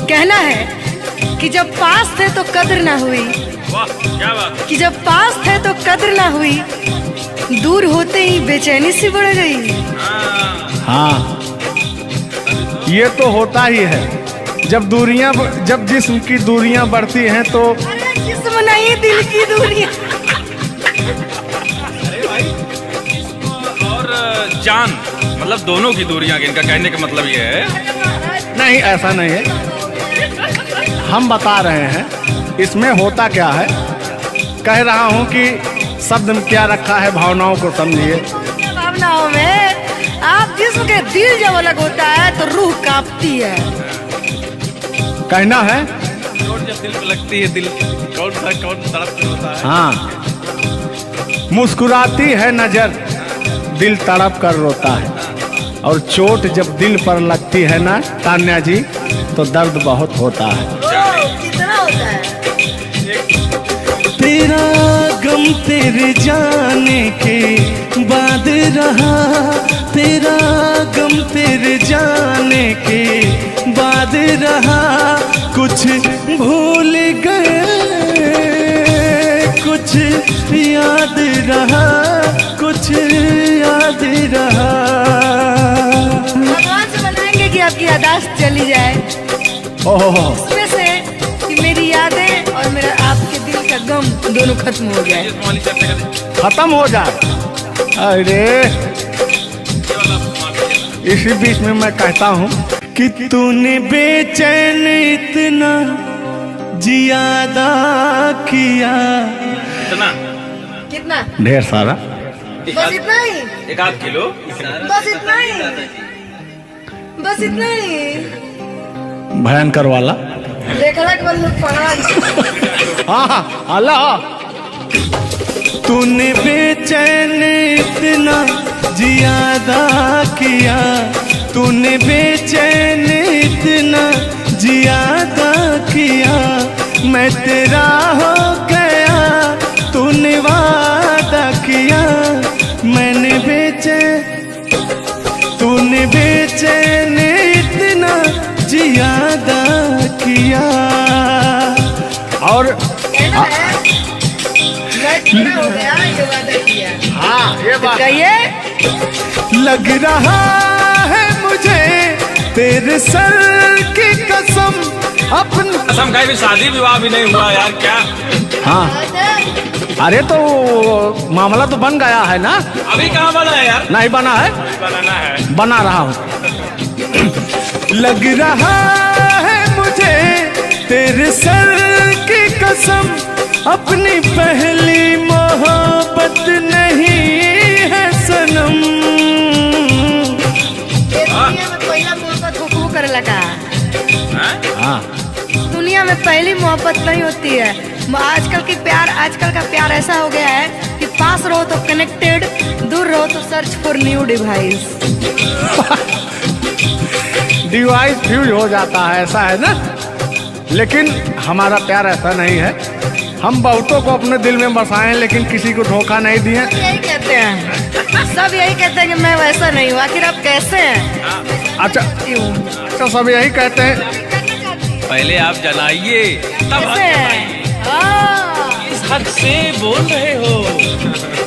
कहना है कि जब पास थे तो कद्र ना हुई, वाह क्या बात। कि जब पास थे तो कद्र ना हुई, दूर होते ही बेचैनी सी बढ़ गई। हाँ, ये तो होता ही है। जब जिस्म की दूरियां बढ़ती हैं तो अरे जिस्म नहीं, दिल की दूरियां। और जान, मतलब दोनों की दूरियां, इनका कहने का मतलब ये है। नहीं ऐसा नहीं है, हम बता रहे हैं इसमें होता क्या है। कह रहा हूँ कि शब्द में क्या रखा है, भावनाओं को समझिए। भावनाओं में आप जिस्म के दिल जब अलग होता है तो रूह कांपती है। कहना है चोट जब दिल पे लगती है, दिल कौन तड़प के होता है। हाँ, मुस्कुराती है नजर, दिल तड़प कर रोता है। और चोट जब दिल पर लगती है ना तान्या जी, तो दर्द बहुत होता है। कितना होता है? तेरा गम तेरे जाने के बाद रहा, तेरा गम तेरे जाने के बाद रहा। कुछ भूल गए, कुछ याद रहा, कुछ याद रहा। भगवान से बनाएंगे कि आपकी यादाश्त चली जाए, ओह, उसमें से कि मेरी यादें और मेरा आपके दिल का गम दोनों खत्म हो जाए। खत्म हो जाए। अरे इसी बीच में मैं कहता हूँ कि तूने बेचैन इतना जियादा किया। इतना कितना? ढेर सारा। बस इतना ही? 1 किलो। बस इतना ही? बस इतना ही? भयंकर वाला। देखला के बाद लोग पढ़ा। हाँ अल्लाह। तूने बेचैन इतना जियादा किया, तूने बेचैन इतना जियादा किया। मैं तेरा हो गया, तूने वादा किया। मैंने तूने बेचैन इतना जियादा किया। और कहना है मैं तेरा हो गया, ये वादा किया। हाँ ये बात कहिए। लग रहा है मुझे तेरे सर की कसम, अपनी कसम खाई भी शादी विवाह भी नहीं हुआ यार, क्या? हाँ। अरे तो मामला तो बन गया है ना? अभी कहाँ बना है यार? नहीं बना है, बनाना है। बना रहा हूँ। लग रहा है मुझे तेरे सर की कसम, अपनी पहली मोहब्बत नहीं है सनम। दुनिया में पहला मोहब्बत हुकू करे लगा। हाँ दुनिया में पहली मोहब्बत नहीं होती है। आजकल का प्यार ऐसा हो गया है कि पास रहो तो कनेक्टेड, दूर रहो तो search for new device. Device fuse हो जाता है, ऐसा है ना। लेकिन हमारा प्यार ऐसा नहीं है। हम बहुतों को अपने दिल में बसाएं, लेकिन किसी को धोखा नहीं दिए। यही कहते हैं, सब यही कहते हैं कि मैं वैसा नहीं हूँ। आखिर आप कैसे हैं? अच्छा तो सब यही कहते हैं। पहले आप जलाइए तब कैसे हैं? किस हक से बोल रहे हो?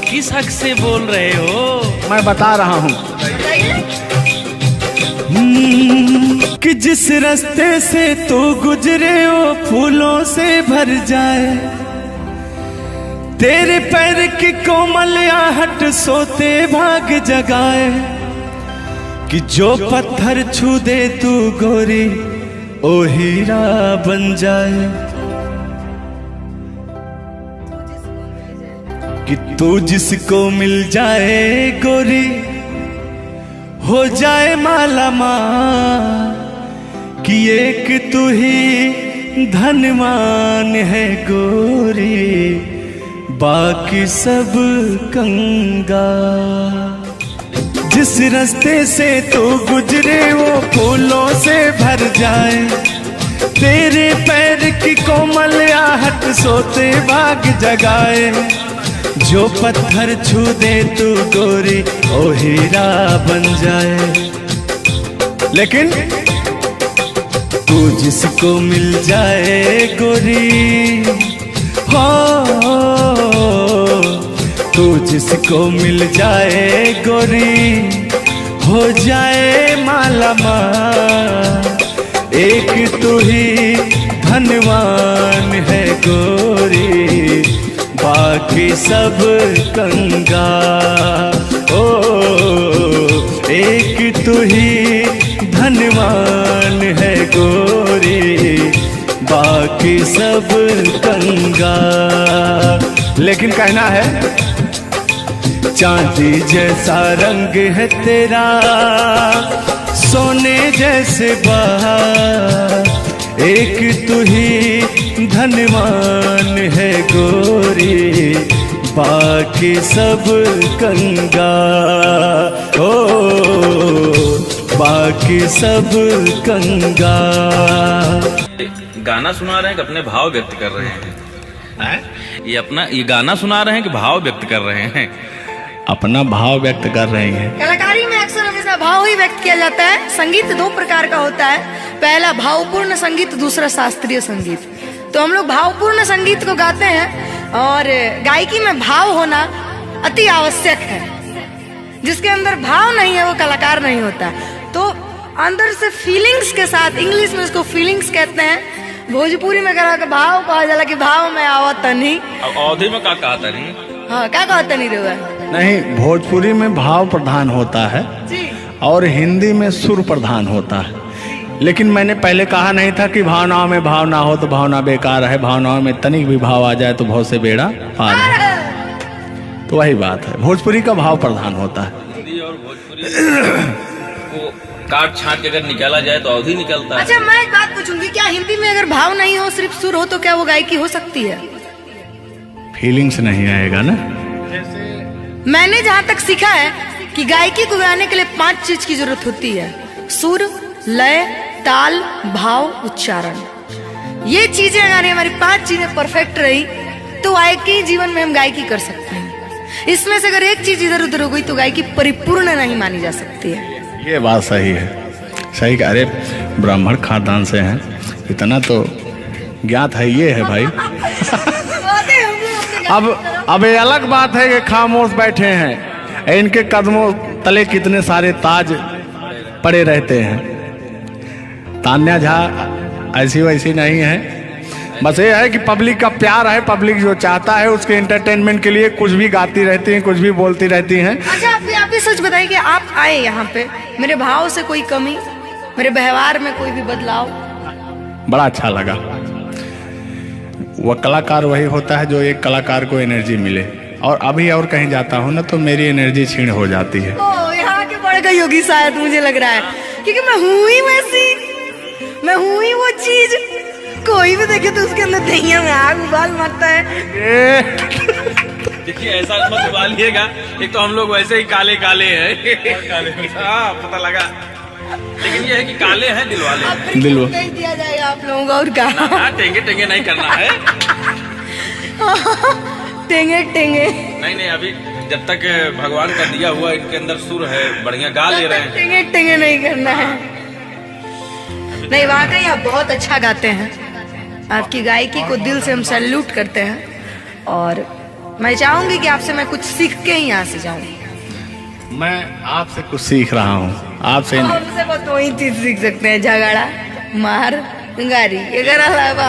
किस हक से बोल रहे हो? मैं बता रहा हूँ। कि जिस रास्ते से तू गुजरे वो फूलों से भर जाए, तेरे पैर की कोमल आहट सोते भाग जगाए। कि जो पत्थर छू दे तू गोरी ओ हीरा बन जाए। कि तू जिसको मिल जाए गोरी हो जाए माला माल। कि एक तू ही धनवान है गोरी, बाकी सब कंगाल। जिस रास्ते से तू गुजरे वो फूलों से भर जाए, तेरे पैर की कोमल आहट सोते भाग जगाए। जो पत्थर छू दे तू गोरी ओ हीरा बन जाए। लेकिन तू जिसको मिल जाए गोरी हो, तू जिसको मिल जाए गोरी हो जाए माला माल। एक तू ही धनवान है गोरी, बाकी सब कंगाल। ओ एक तू ही धनवान है बाकी सब कंगाल। लेकिन कहना है चांदी जैसा रंग है तेरा, सोने जैसे बहार, एक तू ही धनवान है गोरी, बाकी सब कंगाल। ओ बाकी सब कंगाल। गाना सुना रहे हैं कि अपने भाव व्यक्त कर रहे हैं? ये गाना सुना रहे हैं कि भाव व्यक्त कर रहे हैं? अपना भाव व्यक्त कर रहे हैं। कलाकारी में अक्सर हमेशा भाव ही व्यक्त किया जाता है। संगीत दो प्रकार का होता है, पहला भावपूर्ण संगीत, दूसरा शास्त्रीय संगीत। तो हम लोग भावपूर्ण संगीत को गाते हैं और गायकी में भाव होना अति आवश्यक है। जिसके अंदर भाव नहीं है वो कलाकार नहीं होता। तो अंदर से फीलिंग्स के साथ, इंग्लिश में इसको फीलिंग्स कहते हैं, भोजपुरी में कहा भाव कहा जाला कि भाव में आवत तनी। अब अवधि में क्या कहा तनी? हाँ क्या कहते नहीं रहुआ? नहीं, भोजपुरी में भाव प्रधान होता है जी। और हिंदी में सुर प्रधान होता है। लेकिन मैंने पहले कहा नहीं था कि भावनाओं में भाव ना हो तो भावना बेकार है, भावनाओं में तनिक भी भाव आ जाए तो बहुत से बेड़ा पार है। तो वही बात है, भोजपुरी का भाव प्रधान होता है। हिंदी और भोजपुरी को काट छाट के अगर निकाला जाए तो अवधि निकलता है। अच्छा मैं एक बात पूछूंगी, क्या हिंदी में अगर भाव नहीं हो सिर्फ सुर हो तो क्या वो गायकी हो सकती है? फीलिंग्स नहीं आएगा ना। मैंने जहाँ तक सीखा है कि गायकी को गाने के लिए 5 चीज की जरूरत होती है, सुर, लय, ताल, भाव, उच्चारण। ये चीजें अगर हमारी 5 चीजें परफेक्ट रही तो गायकी जीवन में हम गायकी कर सकते हैं। इसमें से अगर एक चीज इधर उधर हो गई तो गायकी परिपूर्ण नहीं मानी जा सकती है। ये बात सही है, सही कह। अरे ब्राह्मण खानदान से हैं, इतना तो ज्ञात है। ये है भाई। अब ये अलग बात है कि खामोश बैठे हैं, इनके कदमों तले कितने सारे ताज पड़े रहते हैं। तान्या झा ऐसी वैसी नहीं है, बस ये है कि पब्लिक का प्यार है, पब्लिक जो चाहता है उसके एंटरटेनमेंट के लिए कुछ भी गाती रहती हैं, कुछ भी बोलती रहती हैं। अच्छा आप भी सच बताइए कि आप आए यहाँ पे, मेरे भाव से कोई कमी, मेरे व्यवहार में कोई भी बदलाव? बड़ा अच्छा लगा। वह कलाकार वही होता है जो एक कलाकार को एनर्जी मिले, और अभी और कहीं जाता हूँ ना तो मेरी एनर्जी क्षीण हो जाती है। ओ यहाँ के बढ़ गई होगी शायद, मुझे लग रहा है, क्योंकि मैं हूँ ही वैसी, मैं हूँ ही वो चीज। कोई भी देखे तो उसके अंदर दहिया में आग उबाल मारता है। देखिए ऐसा मत उबालिएगा, एक तो हम लोग वैसे ही काले काले हैं। हाँ पता लगा, लेकिन ये है कि काले हैं दिल वाले। दिल नहीं दिया जाएगा आप लोगों को और क्या? टेंगे टेंगे नहीं करना है। टेंगे टेंगे नहीं अभी जब तक भगवान का दिया हुआ इनके अंदर सुर है, बढ़िया गा ले रहे हैं। टेंगे टेंगे नहीं करना है। नहीं वाकई आप बहुत अच्छा गाते हैं, आपकी गायकी को दिल से हम सैल्यूट करते हैं और मैं चाहूंगी कि आपसे मैं कुछ सीख के ही यहाँ से जाऊँ। मैं आपसे कुछ सीख रहा हूँ, आपसे नहीं। हमसे बस वही चीज सीख सकते हैं, झगड़ा, मार, गारी, अगर अलावा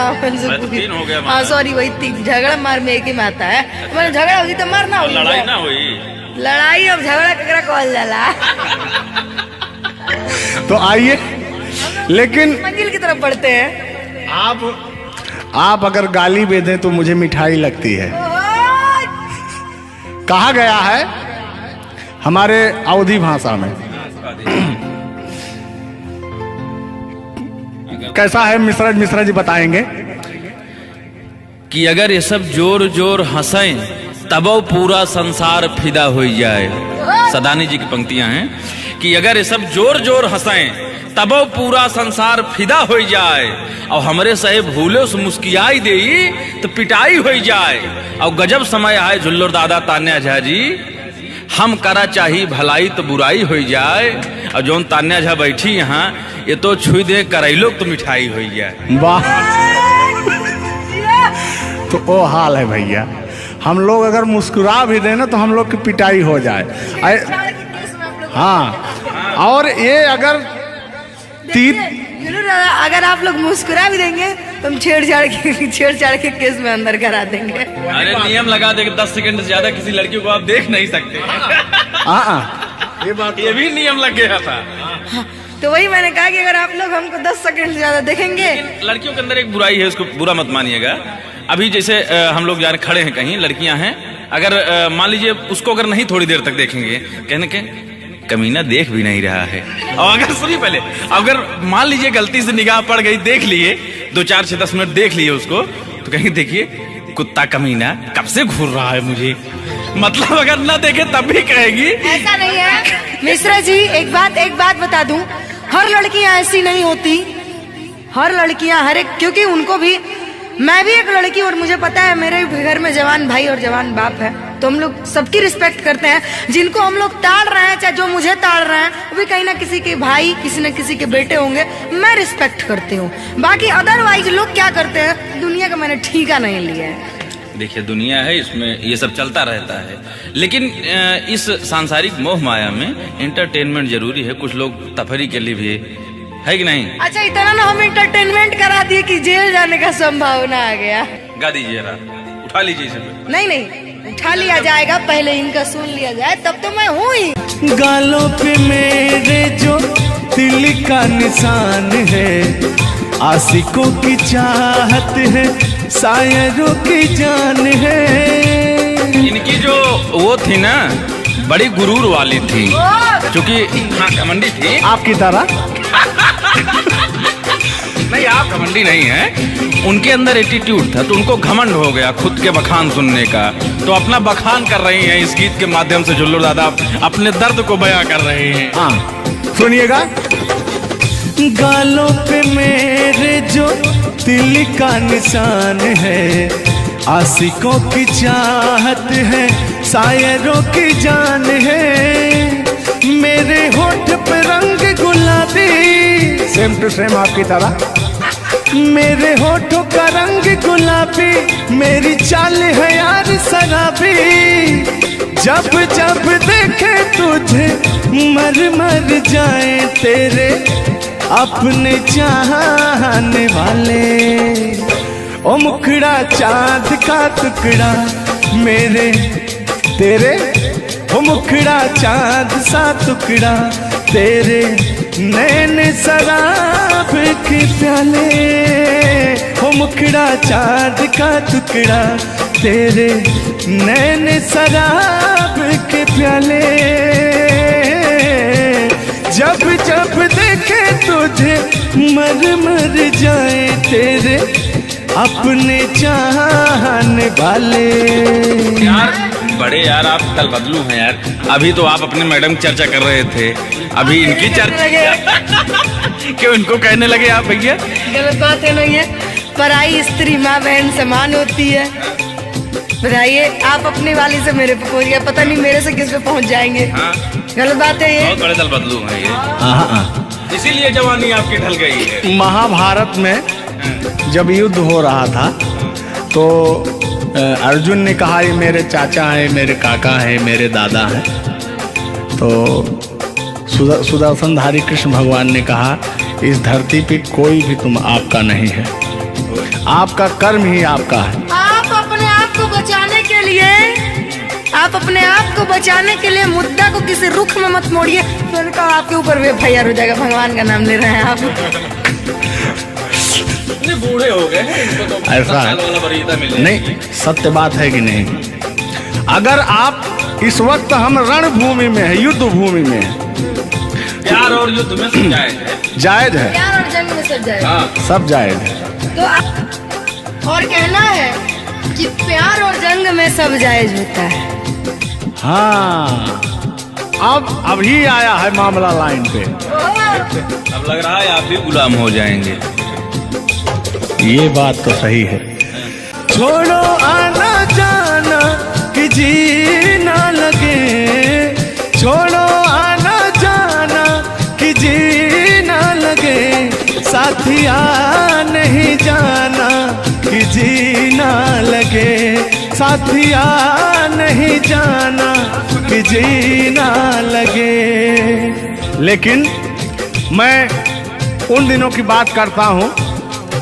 हाँ सॉरी वही झगड़ा मार में एक ही में आता है। मैंने झगड़ा होगी तो मारना होगी, लड़ाई ना हुई। लड़ाई अब झगड़ा ककरा कहल जाला। तो आइए, लेकिन मंजिल की तरफ बढ़ते हैं। आप अगर गाली दे दें तो मुझे मिठाई लगती है। कहा गया है हमारे अवधी भाषा में। कैसा है मिश्रा जी बताएंगे कि अगर ये सब जोर जोर हंसें तब पूरा संसार फिदा हो जाए। सदानी जी की पंक्तियां हैं कि अगर ये सब जोर जोर हंसें तब पूरा संसार फिदा हो जाए, और हमरे सहे भूले उस मुस्कियाई दे तो पिटाई हो जाए। और गजब समय आए झुल्लर दादा तान्या झा जी, हम करा चाही भलाई तो बुराई हो जाए। और जोन तान्या झा बैठी यहाँ, ये तो छुई दे करैलो तो मिठाई हो जाए। वाह, तो वो हाल है भैया। हम लोग अगर मुस्कुरा भी दें ना तो हम लोग की पिटाई हो जाए। हाँ, और ये अगर अगर आप लोग मुस्कुरा भी देंगे तो हम छेड़छाड़ के केस में अंदर करा देंगे। अरे नियम लगा दे 10 सेकंड से ज्यादा किसी लड़की को आप देख नहीं सकते। ये बात, ये भी नियम लग गया था। तो वही मैंने कहा कि अगर आप लोग हमको 10 सेकंड से ज्यादा देखेंगे। लड़कियों के अंदर एक बुराई है, उसको बुरा मत मानिएगा। अभी जैसे हम लोग यार खड़े हैं कहीं, लड़कियां हैं, अगर मान लीजिए उसको अगर नहीं थोड़ी देर तक देखेंगे, कहने के कमीना देख भी नहीं रहा है। और अगर सुनिए पहले, अगर मान लीजिए गलती से निगाह पड़ गई, देख लिए 2 4 6 10 मिनट देख लिए उसको, तो कहेंगे देखिए कुत्ता कमीना कब से घूर रहा है मुझे। मतलब अगर ना देखे तब भी कहेगी। ऐसा नहीं है मिश्रा जी, एक बात बता दूं, हर लड़कियां ऐसी नहीं होती, हर लड़कियां हर एक, क्योंकि उनको भी, मैं भी एक लड़की और मुझे पता है मेरे घर में जवान भाई और जवान बाप है, तो हम लोग सबकी रिस्पेक्ट करते हैं। जिनको हम लोग ताड़ रहे हैं, चाहे जो मुझे ताड़ रहे हैं, वो भी कहीं ना किसी के भाई, किसी न किसी के बेटे होंगे, मैं रिस्पेक्ट करती हूँ। बाकी अदरवाइज लोग क्या करते हैं, दुनिया का मैंने ठीका नहीं लिया है। देखिए दुनिया है, इसमें ये सब चलता रहता है, लेकिन इस सांसारिक मोह माया में एंटरटेनमेंट जरूरी है। कुछ लोग तफरी के लिए भी है कि नहीं। अच्छा, इतना ना हम एंटरटेनमेंट करा दिए कि जेल जाने का संभावना आ गया। गा दीजिए, उठा लीजिए इसे। नहीं उठा लिया जाएगा, पहले इनका सुन लिया जाए, तब तो मैं हूँ ही। गालों पे मेरे जो तिल का निशान है, आशिकों की चाहत है, शायरों की जान है। इनकी जो वो थी ना, बड़ी गुरूर वाली थी, क्योंकि हाँ घमंडी थी आपकी तरह। नहीं, आप घमंडी नहीं है, उनके अंदर एटीट्यूड था, तो उनको घमंड हो गया खुद के बखान सुनने का, तो अपना बखान कर रही हैं इस गीत के माध्यम से। जुल्लू दादा अपने दर्द को बयां कर रहे हैं। हाँ सुनिएगा। गालों पे मेरे जो तिल का निशान है, आशिकों की चाहत है, शायरों की जान है। मेरे होठ पे रंग गुलाबी, सेम टू सेम आपकी तरह। मेरे होठों का रंग गुलाबी, मेरी चाल है यार शराबी। जब जब देखे तुझे मर मर जाए तेरे अपने चाहने वाले। ओ मुखड़ा चांद का टुकड़ा मेरे तेरे, ओ मुखड़ा चांद सा टुकड़ा तेरे, नैन शराब के प्याले। ओ मुखड़ा चांद का टुकड़ा तेरे, नैन शराब के प्याले। जब जब देखे तुझे मर मर जाए तेरे अपने चाहने वाले। यार बड़े यार आप कल बदलू हैं यार। अभी तो आप अपने मैडम की चर्चा कर रहे थे, अभी इनकी चर्चा क्यों इनको कहने लगे आप भैया? गलत बात है नहीं है, पराई स्त्री माँ बहन समान होती है। बताइए, आप अपने वाली से मेरे पे पहुंच गए, पता नहीं मेरे से किस पे पहुंच जाएंगे। हाँ? गलत बात है ये। बहुत बड़े दल बदलू हैं ये, इसीलिए जवानी आपकी ढल गई है। महाभारत में जब युद्ध हो रहा था तो अर्जुन ने कहा ये मेरे चाचा हैं, मेरे काका हैं, मेरे दादा हैं। तो सुदर्शनधारी कृष्ण भगवान ने कहा इस धरती पे कोई भी तुम आपका नहीं है, आपका कर्म ही आपका है। आप अपने आप को बचाने के लिए, आप अपने आप को बचाने के लिए मुद्दा को किसी रुख में मत मोड़िए, तो उनका आपके ऊपर भी FIR हो जाएगा। भगवान का नाम ले रहे हैं आप। बूढ़े हो गए हैं, इनको तो ऐसा है नहीं, सत्य बात है कि नहीं। अगर आप इस वक्त हम रणभूमि में है, युद्ध भूमि में है, प्यार और युद्ध में सब जायज है। जायज है, प्यार और जंग में सब जाएगा। हाँ। सब जायज है। तो और कहना है कि प्यार और जंग में सब जायज होता है। हाँ, अब अभी आया है मामला लाइन पे। अब लग रहा है आप भी गुलाम हो जाएंगे। ये बात तो सही है। छोड़ो आना जाना कि जीना लगे, छोड़ो आना जाना कि जीना लगे, साथिया नहीं जाना कि जीना लगे, साथिया नहीं जाना कि जीना लगे। लेकिन मैं उन दिनों की बात करता हूँ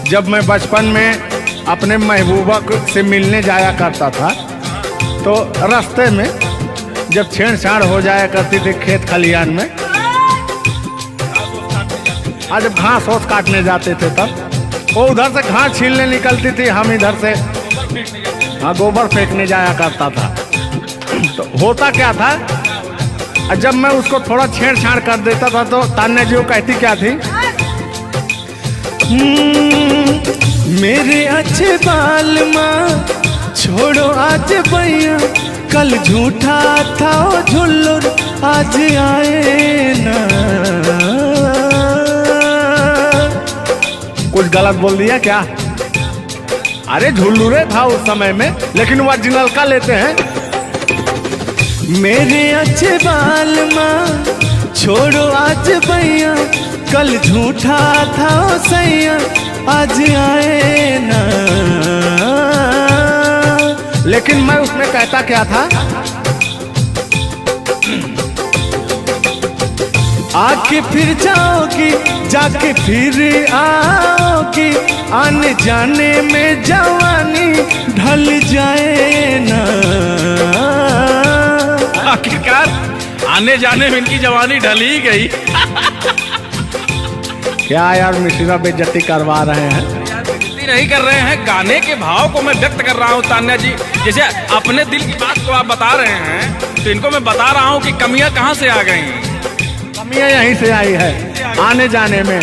जब मैं बचपन में अपने महबूबा से मिलने जाया करता था, तो रास्ते में जब छेड़छाड़ हो जाया करती थी खेत खलियान में, आज जब घास ओस काटने जाते थे तब वो उधर से घास छीलने निकलती थी, हम इधर से हाँ गोबर फेंकने जाया करता था। तो होता क्या था, जब मैं उसको थोड़ा छेड़छाड़ कर देता था तो तान्या जी वो कहती क्या थी, मेरे अच्छे बाल माँ छोड़ो आज भैया, कल झूठा था वो झुल्लुर आज आए ना। कुछ गलत बोल दिया क्या? अरे झुल्लुरे था उस समय में, लेकिन वो ओरिजिनल का लेते हैं। मेरे अच्छे बाल माँ छोड़ो आज भैया, कल झूठा था वो सैया आज आए ना। लेकिन मैं उसमें कहता क्या था, आके फिर जाओगी जाके फिर आओगी, आने जाने में जवानी ढल जाए ना। आखिरकार आने जाने में इनकी जवानी ढल ही गई। क्या यार मिश्रा बेइज्जती करवा रहे हैं? बेइज्जती नहीं कर रहे हैं, गाने के भाव को मैं व्यक्त कर रहा हूँ तान्या जी। जैसे अपने दिल की बात को आप बता रहे हैं तो इनको मैं बता रहा हूँ कि कमियां कहाँ से आ गई। कमियां यहीं से आई है आने जाने में।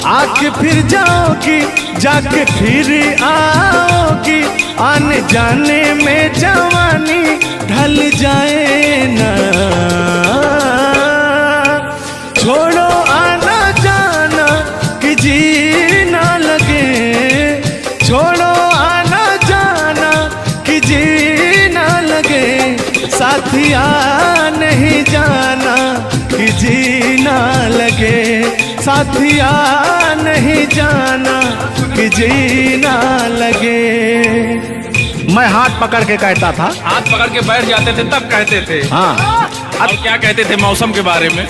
आके फिर जाओगी जाके फिर आओगी, आने जाने में जवानी ढल जाए ना। छोड़ो आना जाना कि जी ना लगे, छोड़ो आना जाना कि जी ना लगे, साथिया नहीं जाना कि जी ना लगे, साथिया नहीं जाना कि जी ना लगे। मैं हाथ पकड़ के कहता था, हाथ पकड़ के बैठ जाते थे तब कहते थे। हाँ अब क्या कहते थे मौसम के बारे में?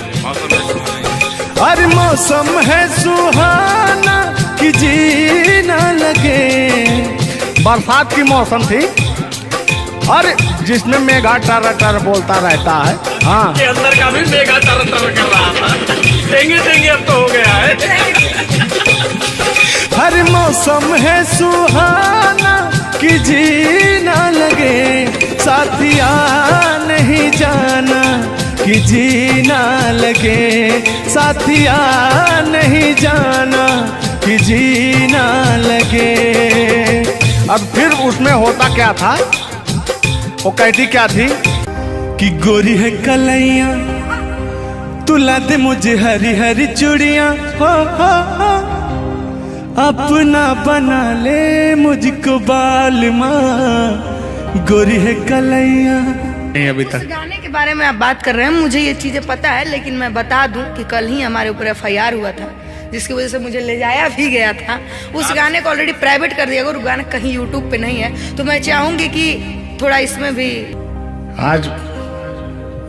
अरे मौसम है सुहाना कि जी ना लगे। बरसात की मौसम थी, अरे जिसमें मेघा टर टर बोलता रहता है। हाँ के अंदर का भी मेघा तर तर कर रहा था। देंगे देंगे अब तो हो गया है। हर मौसम है सुहाना कि जी ना लगे, साथिया नहीं जाना कि जी ना लगे, साथिया नहीं जाना कि जी ना लगे। अब फिर उसमें होता क्या था, वो कहती क्या थी कि गोरी है कलैया तुला दे मुझे हरी हरी चूड़ियां, हो अपना बना ले मुझको बाल माँ, गोरी है कलैया। नहीं अभी इस तक गाने के बारे में आप बात कर रहे हैं, मुझे ये चीजें पता है, लेकिन मैं बता दूं कि कल ही हमारे ऊपर FIR हुआ था, जिसकी वजह से मुझे ले जाया भी गया था। उस गाने को ऑलरेडी प्राइवेट कर दिया, अगर वो गाना कहीं YouTube पे नहीं है तो मैं चाहूंगी कि थोड़ा इसमें भी। आज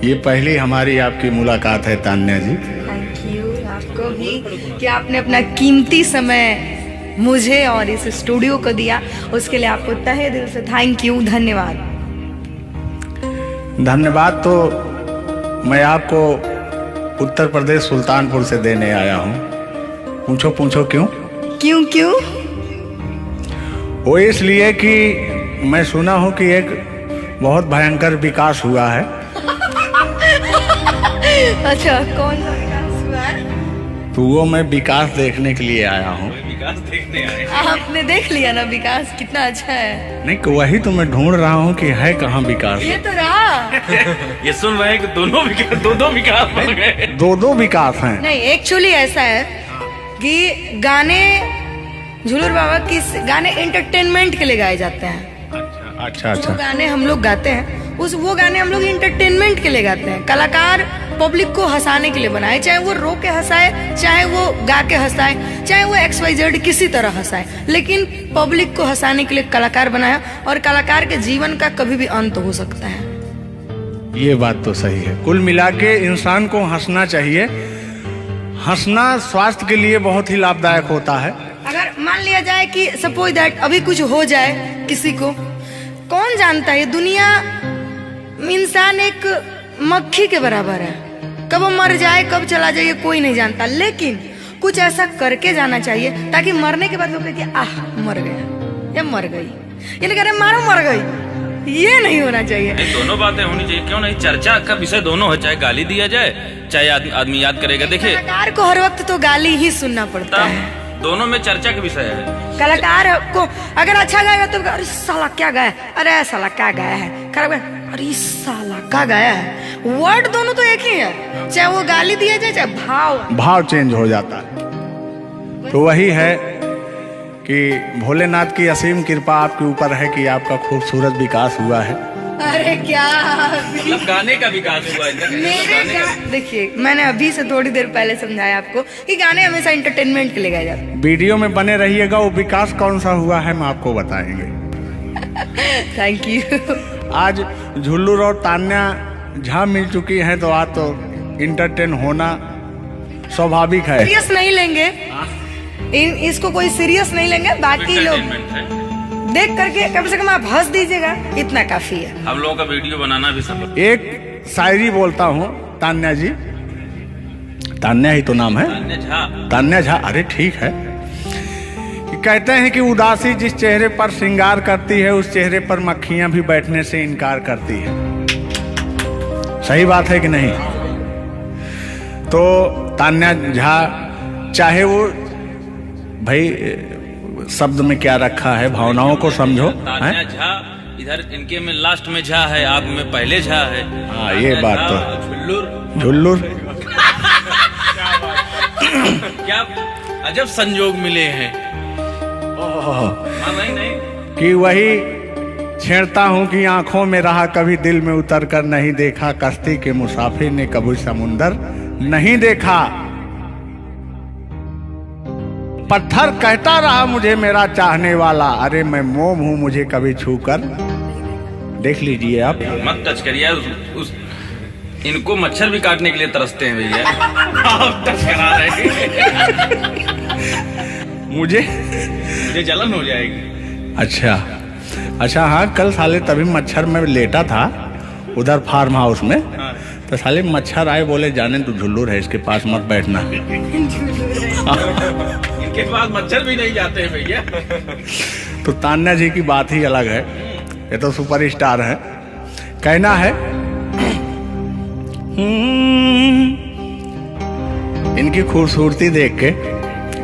ये पहली हमारी आपकी मुलाकात है तान्या जी। थैंक यू आपको भी कि आपने अपना कीमती समय मुझे और इस स्टूडियो को दिया, उसके लिए आपको तहे दिल से थैंक यू, धन्यवाद। धन्यवाद तो मैं आपको उत्तर प्रदेश सुल्तानपुर से देने आया हूँ। पूछो पूछो क्यों? क्यों क्यों? वो इसलिए कि मैं सुना हूँ कि एक बहुत भयंकर विकास हुआ है। अच्छा, कौन सा विकास हुआ है? तो वो मैं विकास देखने के लिए आया हूँ। विकास देखने आए। आपने देख लिया ना विकास कितना अच्छा है? नहीं वही तो मैं ढूंढ रहा हूँ कि है कहाँ विकास। ये तो रहा। ये सुन रहे हैं कि दो विकास बन गए। दो विकास हैं। नहीं, एक्चुअली ऐसा है कि गाने झूलूर बाबा की गाने एंटरटेनमेंट के लिए गाए जाते हैं। अच्छा जो गाने हम लोग गाते हैं वो गाने हम लोग इंटरटेनमेंट के लिए गाते हैं। कलाकार पब्लिक को हंसाने के लिए बनाए, चाहे वो रो के हंसाए, चाहे वो गा के हंसाए, चाहे वो XYZ किसी तरह हंसाए, लेकिन पब्लिक को हंसाने के लिए कलाकार बनाया। और कलाकार के जीवन का कभी भी अंत हो सकता है। ये बात तो सही है। कुल मिला के इंसान को हंसना चाहिए। हंसना स्वास्थ्य के लिए बहुत ही लाभदायक होता है। अगर मान लिया जाए कि सपोज दैट अभी कुछ हो जाए किसी को, कौन जानता है दुनिया इंसान एक मक्खी के बराबर है। कब वो मर जाए कब चला जाए ये कोई नहीं जानता, लेकिन कुछ ऐसा करके जाना चाहिए ताकि मरने के बाद लोग कहें कि आह मर गया या मर गई, ये नहीं कह रहे मारो मर गई, ये नहीं होना चाहिए। दोनों बातें होनी चाहिए, क्यों नहीं? चर्चा का विषय दोनों है, चाहे गाली दिया जाए चाहे आदमी याद करेगा। देखिए कलाकार को हर वक्त तो गाली ही सुनना पड़ता है, दोनों में चर्चा का विषय है। कलाकार को अगर अच्छा गाएगा तो अरे साला क्या गाया, अरे साला क्या गाया है, खराब गाया, अरे साला क्या गाया है। वर्ड दोनों तो एक ही है, चाहे वो गाली दिया जाए चाहे भाव चेंज हो जाता है। तो वही है कि भोलेनाथ की असीम कृपा आपके ऊपर है कि आपका खूबसूरत विकास हुआ है। अरे क्या मतलब गाने का विकास हुआ है। देखिए मैंने अभी से थोड़ी देर पहले समझाया आपको कि गाने हमेशा एंटरटेनमेंट के लिए गाए जाते हैं। वीडियो में बने रहिएगा, वो विकास कौन सा हुआ है हम आपको बताएंगे। Thank you. आज झुल्लू और तान्या झा मिल चुकी हैं तो आज तो इंटरटेन होना स्वाभाविक है। सीरियस नहीं लेंगे, इसको कोई सीरियस नहीं लेंगे, बाकी लोग देख करके कम से कम आप हंस दीजिएगा, इतना काफी है। हम लोगों का वीडियो बनाना भी सब। एक शायरी बोलता हूँ तान्या जी, तान्या ही तो नाम है, तान्या झा, अरे ठीक है। कि कहते हैं कि उदासी जिस चेहरे पर श्रृंगार करती है उस चेहरे पर मक्खियां भी बैठने से इनकार करती है। सही बात है कि नहीं? तो तान्या झा, चाहे वो भाई शब्द में क्या रखा है, भावनाओं को समझो। तान्या झा इधर इनके में लास्ट में झा है, आप में पहले झा है। हाँ ये बात तो झुल्लुर क्या अजब संजोग मिले हैं। नहीं कि वही छेड़ता हूँ कि आंखों में रहा कभी दिल में उतर कर नहीं देखा, कश्ती के मुसाफिर ने कभी समुंदर नहीं देखा। पत्थर कहता रहा मुझे मेरा चाहने वाला, अरे मैं मोम हूं मुझे कभी छूकर देख लीजिए आप। मत टच करिए इनको, मच्छर भी काटने के लिए तरसते हैं भैया। आप टच करा रहे हैं। मुझे जलन हो जाएगी। अच्छा हाँ, कल साले तभी मच्छर में लेटा था उधर फार्म हाउस में, तो साले मच्छर आए, बोले जाने तू झुल्लू है इसके पास मत बैठना। इनके पास मच्छर भी नहीं जाते हैं भैया। तो तान्या जी की बात ही अलग है, ये तो सुपरस्टार है। कहना है इनकी खूबसूरती देख के,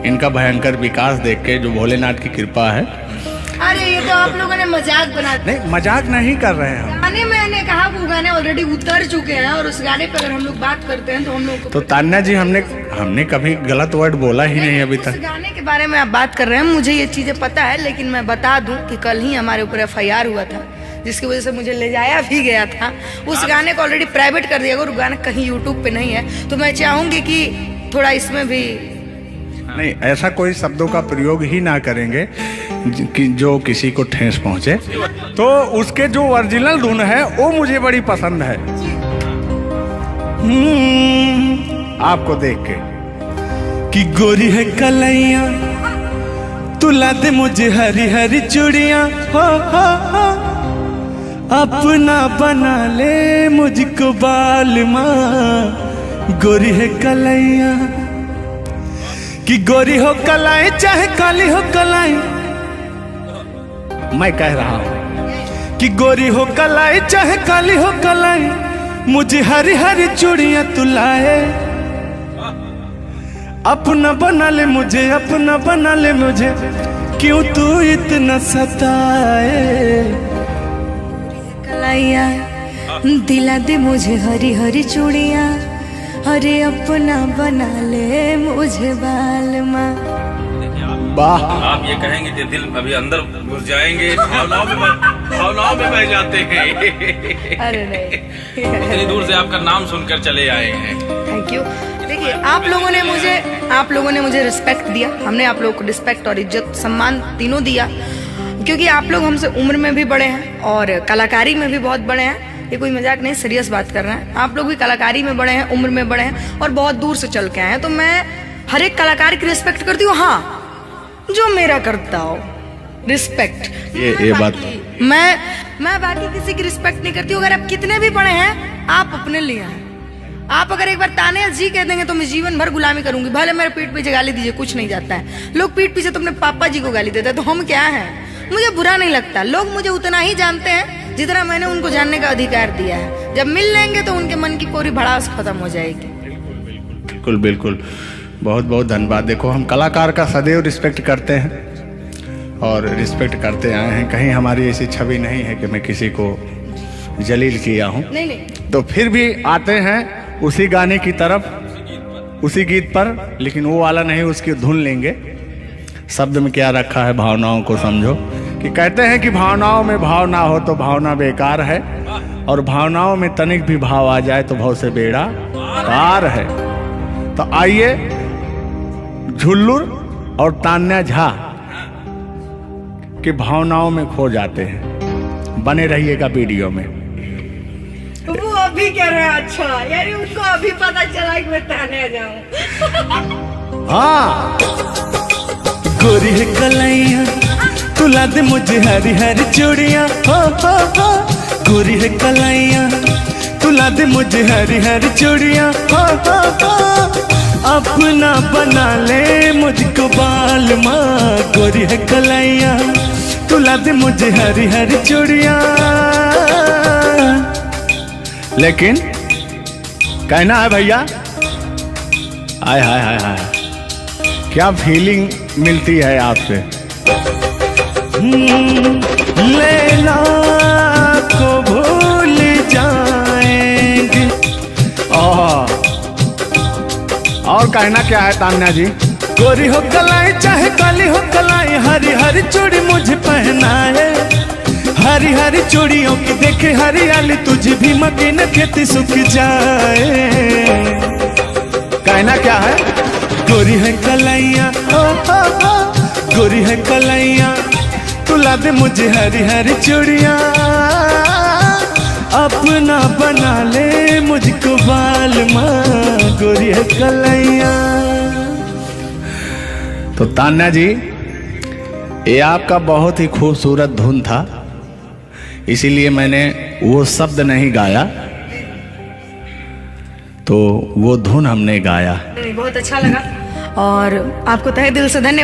इनका भयंकर विकास देख के, जो भोलेनाथ की कृपा है। अरे ये तो आप लोगों ने मजाक बना दिया। नहीं मजाक नहीं कर रहे हैं हम। गाने मैंने कहा वो गाने ऑलरेडी उतर चुके हैं और उस गाने पे अगर हम लोग बात करते हैं तो हम लोग तो तान्या जी हमने कभी गलत वर्ड बोला ही नहीं अभी तक। उस गाने के बारे में आप बात कर रहे हैं, मुझे ये चीजें पता है, लेकिन मैं बता दूं कि कल ही हमारे ऊपर FIR हुआ था जिसकी वजह से मुझे ले जाया भी गया था। उस गाने को ऑलरेडी प्राइवेट कर दिया गया और गाना कहीं यूट्यूब पे नहीं है, तो मैं चाहूंगी कि थोड़ा इसमें भी नहीं, ऐसा कोई शब्दों का प्रयोग ही ना करेंगे कि जो किसी को ठेस पहुंचे। तो उसके जो ओरिजिनल धुन है वो मुझे बड़ी पसंद है। आपको देख के कि गोरी है कलैया तुला दे मुझे हरी हरी चूड़ियां, हो अपना बना ले मुझको बाल माँ। गोरी है कलैया कि गोरी हो कलाई चाहे काली हो कलाई, मैं कह रहा हूं कि गोरी हो कलाई चाहे काली हो कलाई, मुझे हरी हरी चूड़ियां तुलाए, अपना बना ले मुझे, अपना बना ले मुझे, क्यों तू इतना सताए। कलाइया दिला दे मुझे हरी हरी चूड़ियां, अरे अपना बना ले मुझे बाल माँ। वाह, आप ये कहेंगे कि दिल अभी अंदर घुस जाएंगे, भावनाओं में बह जाते हैं। अरे नहीं, इतनी दूर से आपका नाम सुनकर चले आए हैं। Thank you. देखिए आप लोगों ने मुझे रिस्पेक्ट दिया, हमने आप लोगों को रिस्पेक्ट और इज्जत सम्मान तीनों दिया, क्योंकि आप लोग हमसे उम्र में भी बड़े हैं और कलाकारी में भी बहुत बड़े हैं। ये कोई मजाक नहीं, सीरियस बात कर रहे हैं। आप लोग भी कलाकारी में बड़े हैं, उम्र में बड़े हैं और बहुत दूर से चल के आए हैं, तो मैं हर एक कलाकार की रिस्पेक्ट करती हूँ। हाँ, जो मेरा करता हो रिस्पेक्ट। मैं बाकी किसी की रिस्पेक्ट नहीं करती हूँ। अगर आप कितने भी पढ़े हैं, आप अपने लिए हैं। आप अगर एक बार तान्या जी कह देंगे तो मैं जीवन भर गुलामी करूंगी, भले मेरे पीठ पीछे गाली दीजिए, कुछ नहीं जाता है। लोग पीठ पीछे तो अपने पापा जी को गाली देते हैं, तो हम क्या हैं? मुझे बुरा नहीं लगता। लोग मुझे उतना ही जानते हैं जितना मैंने उनको जानने का अधिकार दिया है। जब मिल लेंगे तो उनके मन की पूरी भड़ास खत्म हो जाएगी। बिल्कुल बिल्कुल, बहुत बहुत धन्यवाद। देखो, हम कलाकार का सदैव रिस्पेक्ट करते हैं और रिस्पेक्ट करते आए हैं। कहीं हमारी ऐसी छवि नहीं है कि मैं किसी को जलील किया हूँ। नहीं। तो फिर भी आते हैं उसी गाने की तरफ, उसी गीत पर, लेकिन वो वाला नहीं, उसकी धुन लेंगे। शब्द में क्या रखा है, भावनाओं को समझो। कि कहते हैं कि भावनाओं में भाव ना हो तो भावना बेकार है, और भावनाओं में तनिक भी भाव आ जाए तो भाव से बेड़ा पार है। तो आइए, झुल्लुर और तान्या झा की भावनाओं में खो जाते हैं। बने रहिएगा वीडियो में। वो अभी कह रहे हैं, अच्छा यानी उनको अभी पता चला कि मैं तान्या जाऊं। हाँ, गोरी है कलाइया तुला दे मुझे हरी हरी चूड़ियाँ, हो। गोरी है कलाइया तुला दे मुझे हरी हरी चूड़ियाँ, हो। अपना बना ले मुझको बाल माँ। गोरी है कलाइया तुला दे मुझे हरी हरी चूड़ियाँ। लेकिन कहना है भैया, हाय हाय हाय हाय, क्या फीलिंग मिलती है आपसे। लैला को भूल जाएंगे। और कहना क्या है तान्या जी। गोरी हो कलाई चाहे काली हो कलाई, हरी हरी चूड़ी मुझे पहनाए। हरी हरी चूड़ियों की देखे हरियाली, तुझे भी मके न खेती सूख जाए। कहना क्या है। गोरी है कलाइया, हो। गोरी है कलाइया तुला दे मुझे हरी हरी चूड़ियाँ। अपना बना ले मुझको बाल माँ। गोरी है कलाइया। तो तान्या जी, ये आपका बहुत ही खूबसूरत धुन था, इसीलिए मैंने वो शब्द नहीं गाया, तो वो धुन हमने गाया। बहुत अच्छा लगा और आपको तहे दिल से धन्यवाद।